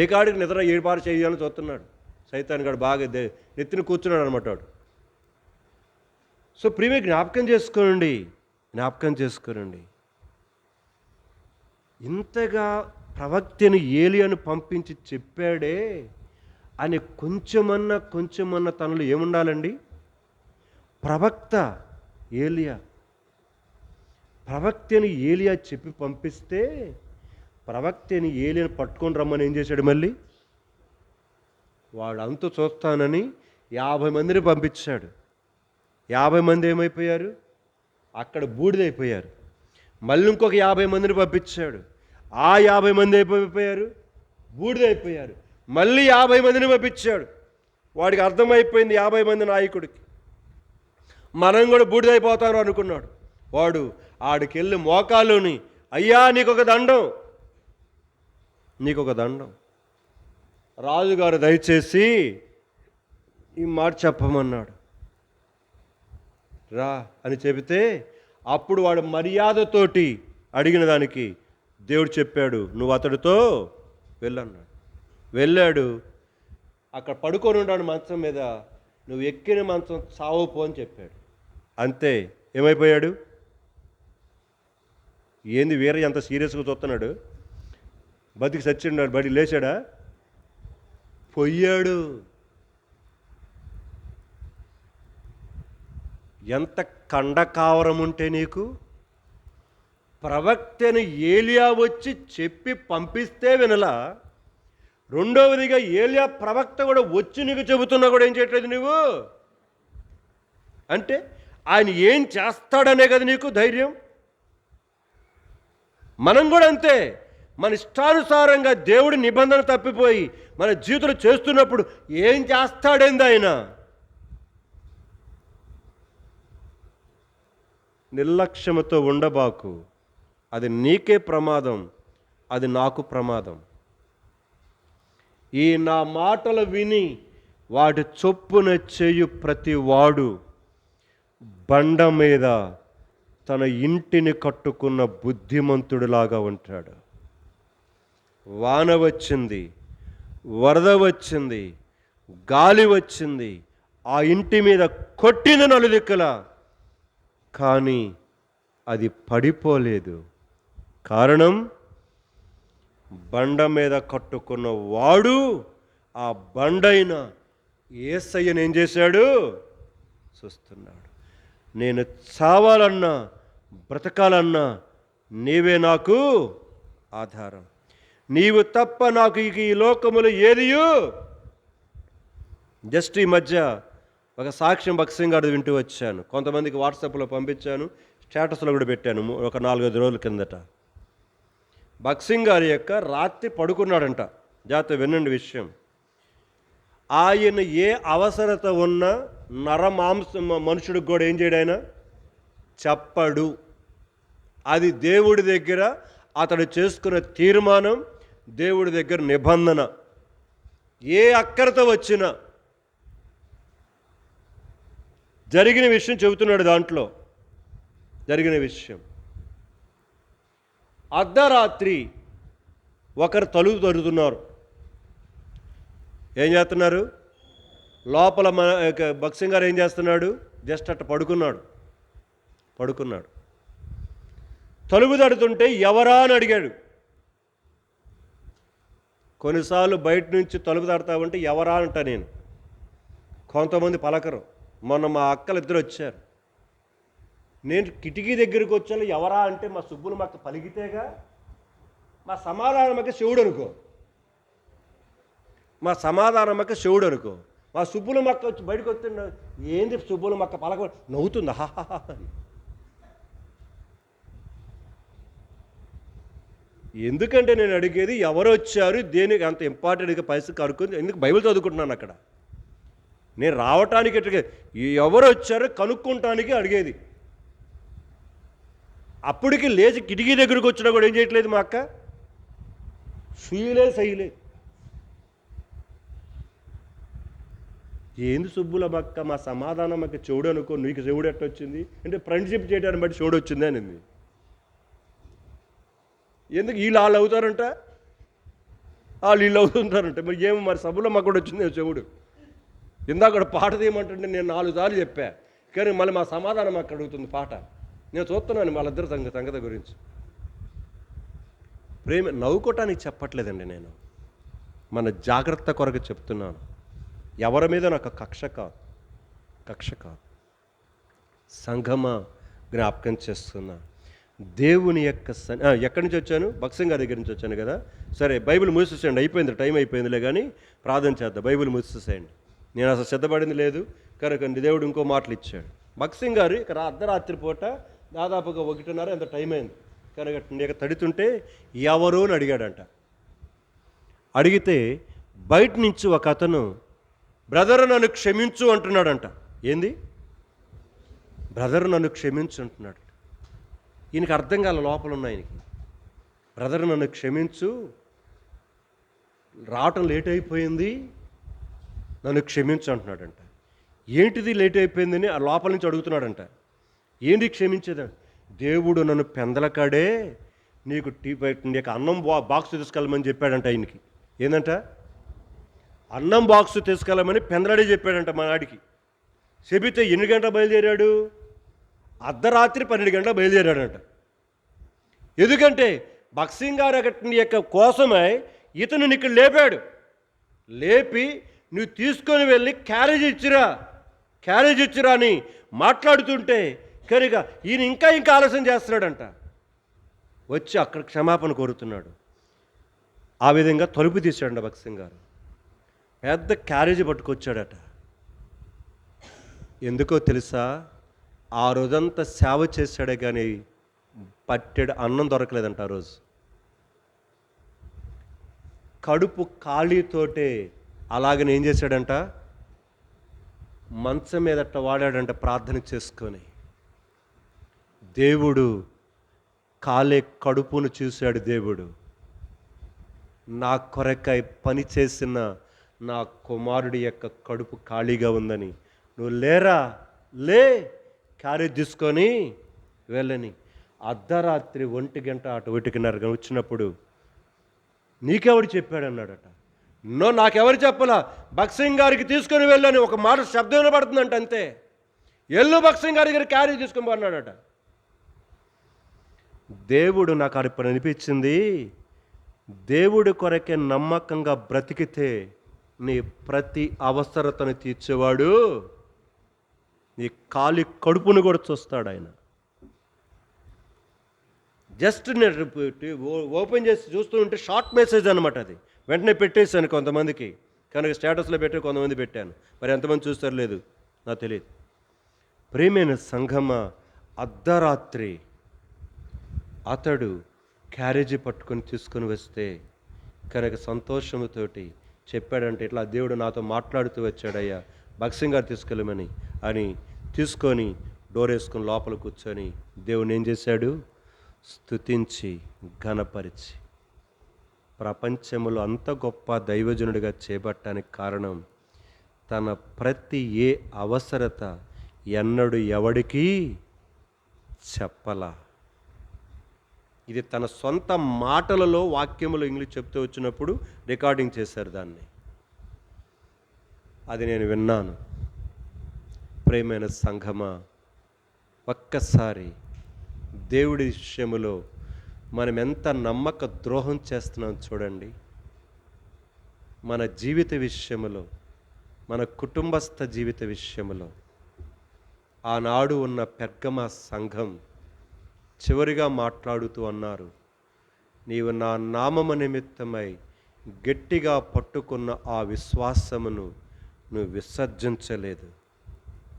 ఏ కాడికి నిద్ర ఏడుపారు చేయాలని చూస్తున్నాడు సైతాన్ గాడు. బాగా నెత్తిన కూర్చున్నాడు అనమాట వాడు. సో ప్రియమే జ్ఞాపకం చేసుకోనండి. ఇంతగా ప్రవక్తని ఏలియాను పంపించి చెప్పాడే అని కొంచెమన్నా తనలో ఏముండాలండి? ప్రవక్త ఏలియా చెప్పి పంపిస్తే ప్రవక్తని ఏలియాను పట్టుకొని రమ్మని ఏం చేశాడు? మళ్ళీ వాడు అంతు చూస్తానని 50 మందిని పంపించాడు. 50 మంది ఏమైపోయారు? అక్కడ బూడిదైపోయారు. మళ్ళీ ఇంకొక 50 మందిని పంపించాడు. ఆ 50 మంది అయిపోయారు, బూడిదైపోయారు. మళ్ళీ 50 మందిని పంపించాడు. వాడికి అర్థమైపోయింది 50 మంది నాయకుడికి, మనం కూడా బూడిదైపోతాను అనుకున్నాడు. వాడు ఆడికెళ్ళి మోకాలుని, అయ్యా నీకొక దండం, రాజుగారు దయచేసి ఈ మాట చెప్పమన్నాడు, రా అని చెబితే అప్పుడు వాడు మర్యాదతోటి అడిగిన దానికి దేవుడు చెప్పాడు, నువ్వు అతడితో వెళ్ళన్నాడు. వెళ్ళాడు. అక్కడ పడుకొని ఉన్నాడు మంచం మీద. నువ్వు ఎక్కిన మంచం సావుపో అని చెప్పాడు. అంతే. ఏమైపోయాడు? ఏంది వీర ఎంత సీరియస్గా చూస్తున్నాడు? బతికి చచ్చిండాడు, బడి లేచాడా? పోయాడు. ఎంత కండకావరం ఉంటే నీకు! ప్రవక్తని ఏలియా వచ్చి చెప్పి పంపిస్తే వినలా, రెండవదిగా ఏలియా ప్రవక్త కూడా వచ్చి నీకు చెబుతున్నా కూడా ఏం చేయట్లేదు నువ్వు. అంటే ఆయన ఏం చేస్తాడనే కదా నీకు ధైర్యం. మనం కూడా అంతే. మన ఇష్టానుసారంగా దేవుడి నిబంధన తప్పిపోయి మన జీవితంలో చేస్తున్నప్పుడు ఏం చేస్తాడేంది ఆయన? నిర్లక్ష్యముతో ఉండబాకు. అది నీకే ప్రమాదం, అది నాకు ప్రమాదం. ఈ నా మాటలు విని వాటి చొప్పున చేయు ప్రతి వాడు బండ మీద తన ఇంటిని కట్టుకున్న బుద్ధిమంతుడిలాగా ఉంటాడు. వాన వచ్చింది, వరద వచ్చింది, గాలి వచ్చింది, ఆ ఇంటి మీద కొట్టిన నలుదిక్కుల, కానీ అది పడిపోలేదు. కారణం, బండ మీద కట్టుకున్న వాడు ఆ బండైన యేసయ్యను ఏం చేశాడు? చూస్తున్నాడు. నేను చావాలన్నా బ్రతకాలన్నా నీవే నాకు ఆధారం, నీవు తప్ప నాకు ఈ లోకములు ఏదియు. జస్ట్ ఈ మధ్య ఒక సాక్ష్యం భక్సింగ్ గారు వింటూ వచ్చాను. కొంతమందికి వాట్సాప్లో పంపించాను, స్టేటస్లో కూడా పెట్టాను ఒక 4-5 రోజుల కిందట. భక్సింగ్ గారి యొక్క రాత్రి పడుకున్నాడంట. జాగ్రత్త వినండి విషయం. ఆయన ఏ అవసరత ఉన్నా నరమాంసం మనుషుడికి కూడా ఏం చేయడు, ఆయన చెప్పడు. అది దేవుడి దగ్గర అతడు చేసుకున్న తీర్మానం, దేవుడి దగ్గర నిబంధన. ఏ అక్కరతో వచ్చినా జరిగిన విషయం చెబుతున్నాడు. దాంట్లో జరిగిన విషయం, అర్ధరాత్రి ఒకరు తలుపు తడుతున్నారు. ఏం చేస్తున్నారు? లోపల భక్సింగ్ గారు ఏం చేస్తున్నాడు? జస్ట్ అట్ట పడుకున్నాడు. తలుపు తడుతుంటే ఎవరా అని అడిగాడు. కొన్నిసార్లు బయట నుంచి తలుపు తడతామంటే ఎవరా అంట నేను. కొంతమంది పలకరు. మొన్న మా అక్కలు ఇద్దరు వచ్చారు. నేను కిటికీ దగ్గరికి వచ్చాను, ఎవరా అంటే మా సుబ్బులు మాకు పలికితేగా, మా సమాధానం మాకు శివుడు అనుకో. మా సమాధానమ్మక్క శివుడు అనుకో, మా సుబ్బులమ్మక్క వచ్చి బయటకు వస్తే ఏంది సుబ్బులమ్మక్క పలక నవ్వుతుంది హాహా అని. ఎందుకంటే నేను అడిగేది ఎవరు వచ్చారు, దేనికి అంత ఇంపార్టెంట్గా పైసలు కనుక్కొని, ఎందుకు బైబిల్ చదువుకుంటున్నాను అక్కడ. నేను రావటానికి ఎవరు వచ్చారో కనుక్కుంటానికి అడిగేది. అప్పటికి లేచి కిటికీ దగ్గరకు వచ్చినా కూడా ఏం చేయట్లేదు మా అక్క, సయ్యలే. ఏంది సుబ్బులమ్మక్క మా సమాధానమ్మక్క చెవుడు అనుకో, నీకు చెవుడు ఎట్టొచ్చింది అంటే ఫ్రెండ్షిప్ చేయడాన్ని బట్టి చెవుడు వచ్చింది అనింది. ఎందుకు వాళ్ళు అవుతారంట, వీళ్ళు అవుతుంటారంట. మరి సబ్బులమ్మక్క కూడా వచ్చింది చెవుడు. ఇందాక పాట తీయమంటుంటే నేను 4 సార్లు చెప్పా, కానీ మళ్ళీ మా సమాధానం అక్కడ అడుగుతుంది పాట. నేను చూస్తున్నాను వాళ్ళిద్దరు సంగతి గురించి. ప్రేమ నవ్వుకోవటానికి చెప్పట్లేదండి నేను, మన జాగ్రత్త కొరకు చెప్తున్నాను. ఎవరి మీద నాకు కక్ష కాదు. సంఘమా జ్ఞాపకం చేస్తున్నా, దేవుని యొక్క ఎక్కడి నుంచి వచ్చాను, భక్సింగ్ గారి దగ్గర నుంచి వచ్చాను కదా. సరే బైబిల్ మూసేసేయండి, అయిపోయింది, టైం అయిపోయిందిలే, కానీ ప్రార్థన చేద్దాం. బైబిల్ మూసేసేయండి. నేను అసలు సిద్ధపడింది లేదు కనుక దేవుడు ఇంకో మాటలు ఇచ్చాడు. భక్సింగ్ గారు ఇక్కడ అర్ధరాత్రి పూట దాదాపుగా 1:30 ఎంత టైం అయింది కనుక నీకు తడుతుంటే ఎవరు అని అడిగాడంట. అడిగితే బయట నుంచి ఒక అతను బ్రదర్ నన్ను క్షమించు అంటున్నాడంట. ఏంది బ్రదర్ నన్ను క్షమించు అంటున్నాడు. ఈయనకి అర్థం కాల లోపల ఉన్న ఆయనకి. బ్రదర్ నన్ను క్షమించు, రావటం లేట్ అయిపోయింది, నన్ను క్షమించు అంటున్నాడంట. ఏంటిది లేట్ అయిపోయిందని ఆ లోపల నుంచి అడుగుతున్నాడంట. ఏంటి క్షమించేదంట, దేవుడు నన్ను పెందలకాడే నీకు నీకు అన్నం బాక్స్ తీసుకెళ్ళమని చెప్పాడంట. ఆయనకి ఏందంట, అన్నం బాక్స్ తీసుకెళ్ళమని పెందలాడే చెప్పాడంట మా నాడికి. చెబితే ఎన్ని గంటల బయలుదేరాడు, అర్ధరాత్రి 12 గంటల బయలుదేరాడంట. ఎందుకంటే భక్సింగ్ గారు యొక్క కోసమై ఇతను ఇక్కడ లేపాడు. లేపి నువ్వు తీసుకొని వెళ్ళి క్యారేజ్ ఇచ్చిరా అని మాట్లాడుతుంటే కనుక ఈయన ఇంకా ఆలస్యం చేస్తున్నాడంట. వచ్చి అక్కడ క్షమాపణ కోరుతున్నాడు. ఆ విధంగా తలుపు తీశాడంట భక్సింగ్ గారు. పెద్ద క్యారేజీ పట్టుకొచ్చాడట. ఎందుకో తెలుసా, ఆ రోజంతా సేవ చేశాడే కానీ పట్టెడు అన్నం దొరకలేదంట ఆ రోజు. కడుపు ఖాళీతోటే అలాగని ఏం చేశాడంట, మంచం మీదట వాడాడంట ప్రార్థన చేసుకొని. దేవుడు కాలే కడుపును చూశాడు. దేవుడు నా కొరకై పని చేసిన నా కుమారుడి యొక్క కడుపు ఖాళీగా ఉందని, నువ్వు లే క్యారేజ్ తీసుకొని వెళ్ళని. అర్ధరాత్రి 1 గంట అటు 1:30 వచ్చినప్పుడు నీకెవడు చెప్పాడు అన్నాడట. నాకెవరు చెప్పలా, భక్సింగ్ గారికి తీసుకొని వెళ్ళని ఒక మాట శబ్దం వినపడుతుందంట, అంతే. ఎల్లు భక్సింగ్ గారి దగ్గర క్యారేజ్ తీసుకొని పోన్నాడట. దేవుడు నాకు అప్పుడు అనిపించింది, దేవుడి కొరకే నమ్మకంగా బ్రతికితే నీ ప్రతి అవసరతను తీర్చేవాడు నీ ఖాళీ కడుపును కూడా చూస్తాడు ఆయన. జస్ట్ నేను ఓపెన్ చేసి చూస్తూ ఉంటే షార్ట్ మెసేజ్ అనమాట అది. వెంటనే పెట్టేశాను కొంతమందికి, కనుక స్టేటస్లో పెట్టి కొంతమంది పెట్టాను. మరి ఎంతమంది చూస్తారు లేదు నాకు తెలియదు. ప్రేమైన సంఘమా, అర్ధరాత్రి అతడు క్యారేజీ పట్టుకొని తీసుకొని వస్తే కనుక సంతోషంతోటి చెప్పాడంటే, ఇట్లా దేవుడు నాతో మాట్లాడుతూ వచ్చాడయ్యా, భక్సింగ్ గారు తీసుకెళ్ళమని అని తీసుకొని డోర్ వేసుకొని లోపల కూర్చొని దేవుని ఏం చేశాడు, స్తుతించి ఘనపరిచి ప్రపంచంలో అంత గొప్ప దైవజనుడిగా చేపట్టడానికి కారణం తన ప్రతి ఏ అవసరత ఎన్నడూ ఎవడికి చెప్పలా. ఇది తన సొంత మాటలలో వాక్యములు ఇంగ్లీష్ చెప్తూ వచ్చినప్పుడు రికార్డింగ్ చేశారు దాన్ని. అది నేను విన్నాను. ప్రేమైన సంఘమా, ఒక్కసారి దేవుడి విషయములో మనం ఎంత నమ్మక ద్రోహం చేస్తున్నాం చూడండి. మన జీవిత విషయములో, మన కుటుంబస్థ జీవిత విషయములో ఆనాడు ఉన్న పెర్గమ సంఘం చివరిగా మాట్లాడుతూ అన్నారు, నీవు నా నామము నిమిత్తమై గట్టిగా పట్టుకున్న ఆ విశ్వాసమును నువ్వు విసర్జించలేదు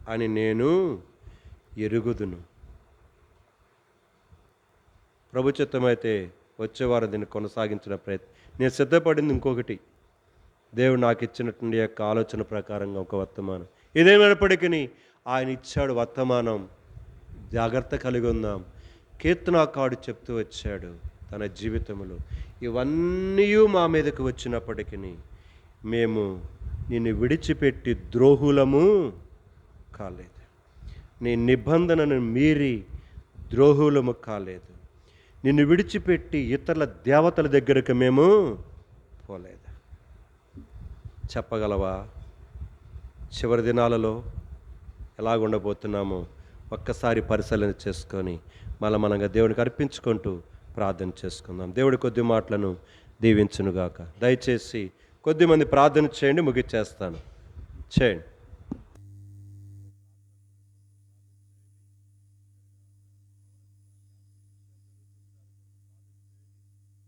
అని నేను ఎరుగుదును. ప్రభు చిత్తమైతే వచ్చేవారు దీన్ని కొనసాగించిన నేను సిద్ధపడింది ఇంకొకటి. దేవుడు నాకు ఇచ్చినటువంటి యొక్క ఆలోచన ప్రకారంగా ఒక వర్తమానం. ఇదేమైనప్పటికీ ఆయన ఇచ్చాడు వర్తమానం, జాగ్రత్త కలిగి ఉందాం. కీర్తనాకారుడు చెప్తూ వచ్చాడు తన జీవితంలో, ఇవన్నీ మా మీదకు వచ్చినప్పటికీ మేము నిన్ను విడిచిపెట్టి ద్రోహులము కాలేదు, నీ నిబంధనను మీరి ద్రోహులము కాలేదు, నిన్ను విడిచిపెట్టి ఇతరుల దేవతల దగ్గరకు మేము పోలేదు. చెప్పగలవా? చివరి దినాలలో ఎలాగ ఉండబోతున్నామో ఒక్కసారి పరిశీలన చేసుకొని మనంగా దేవునికి అర్పించుకుంటూ ప్రార్థన చేసుకుందాం. దేవుడి కొద్ది మాటలను దీవించునుగాక. దయచేసి కొద్దిమంది ప్రార్థన చేయండి, ముగిచ్చేస్తాను. చేయండి.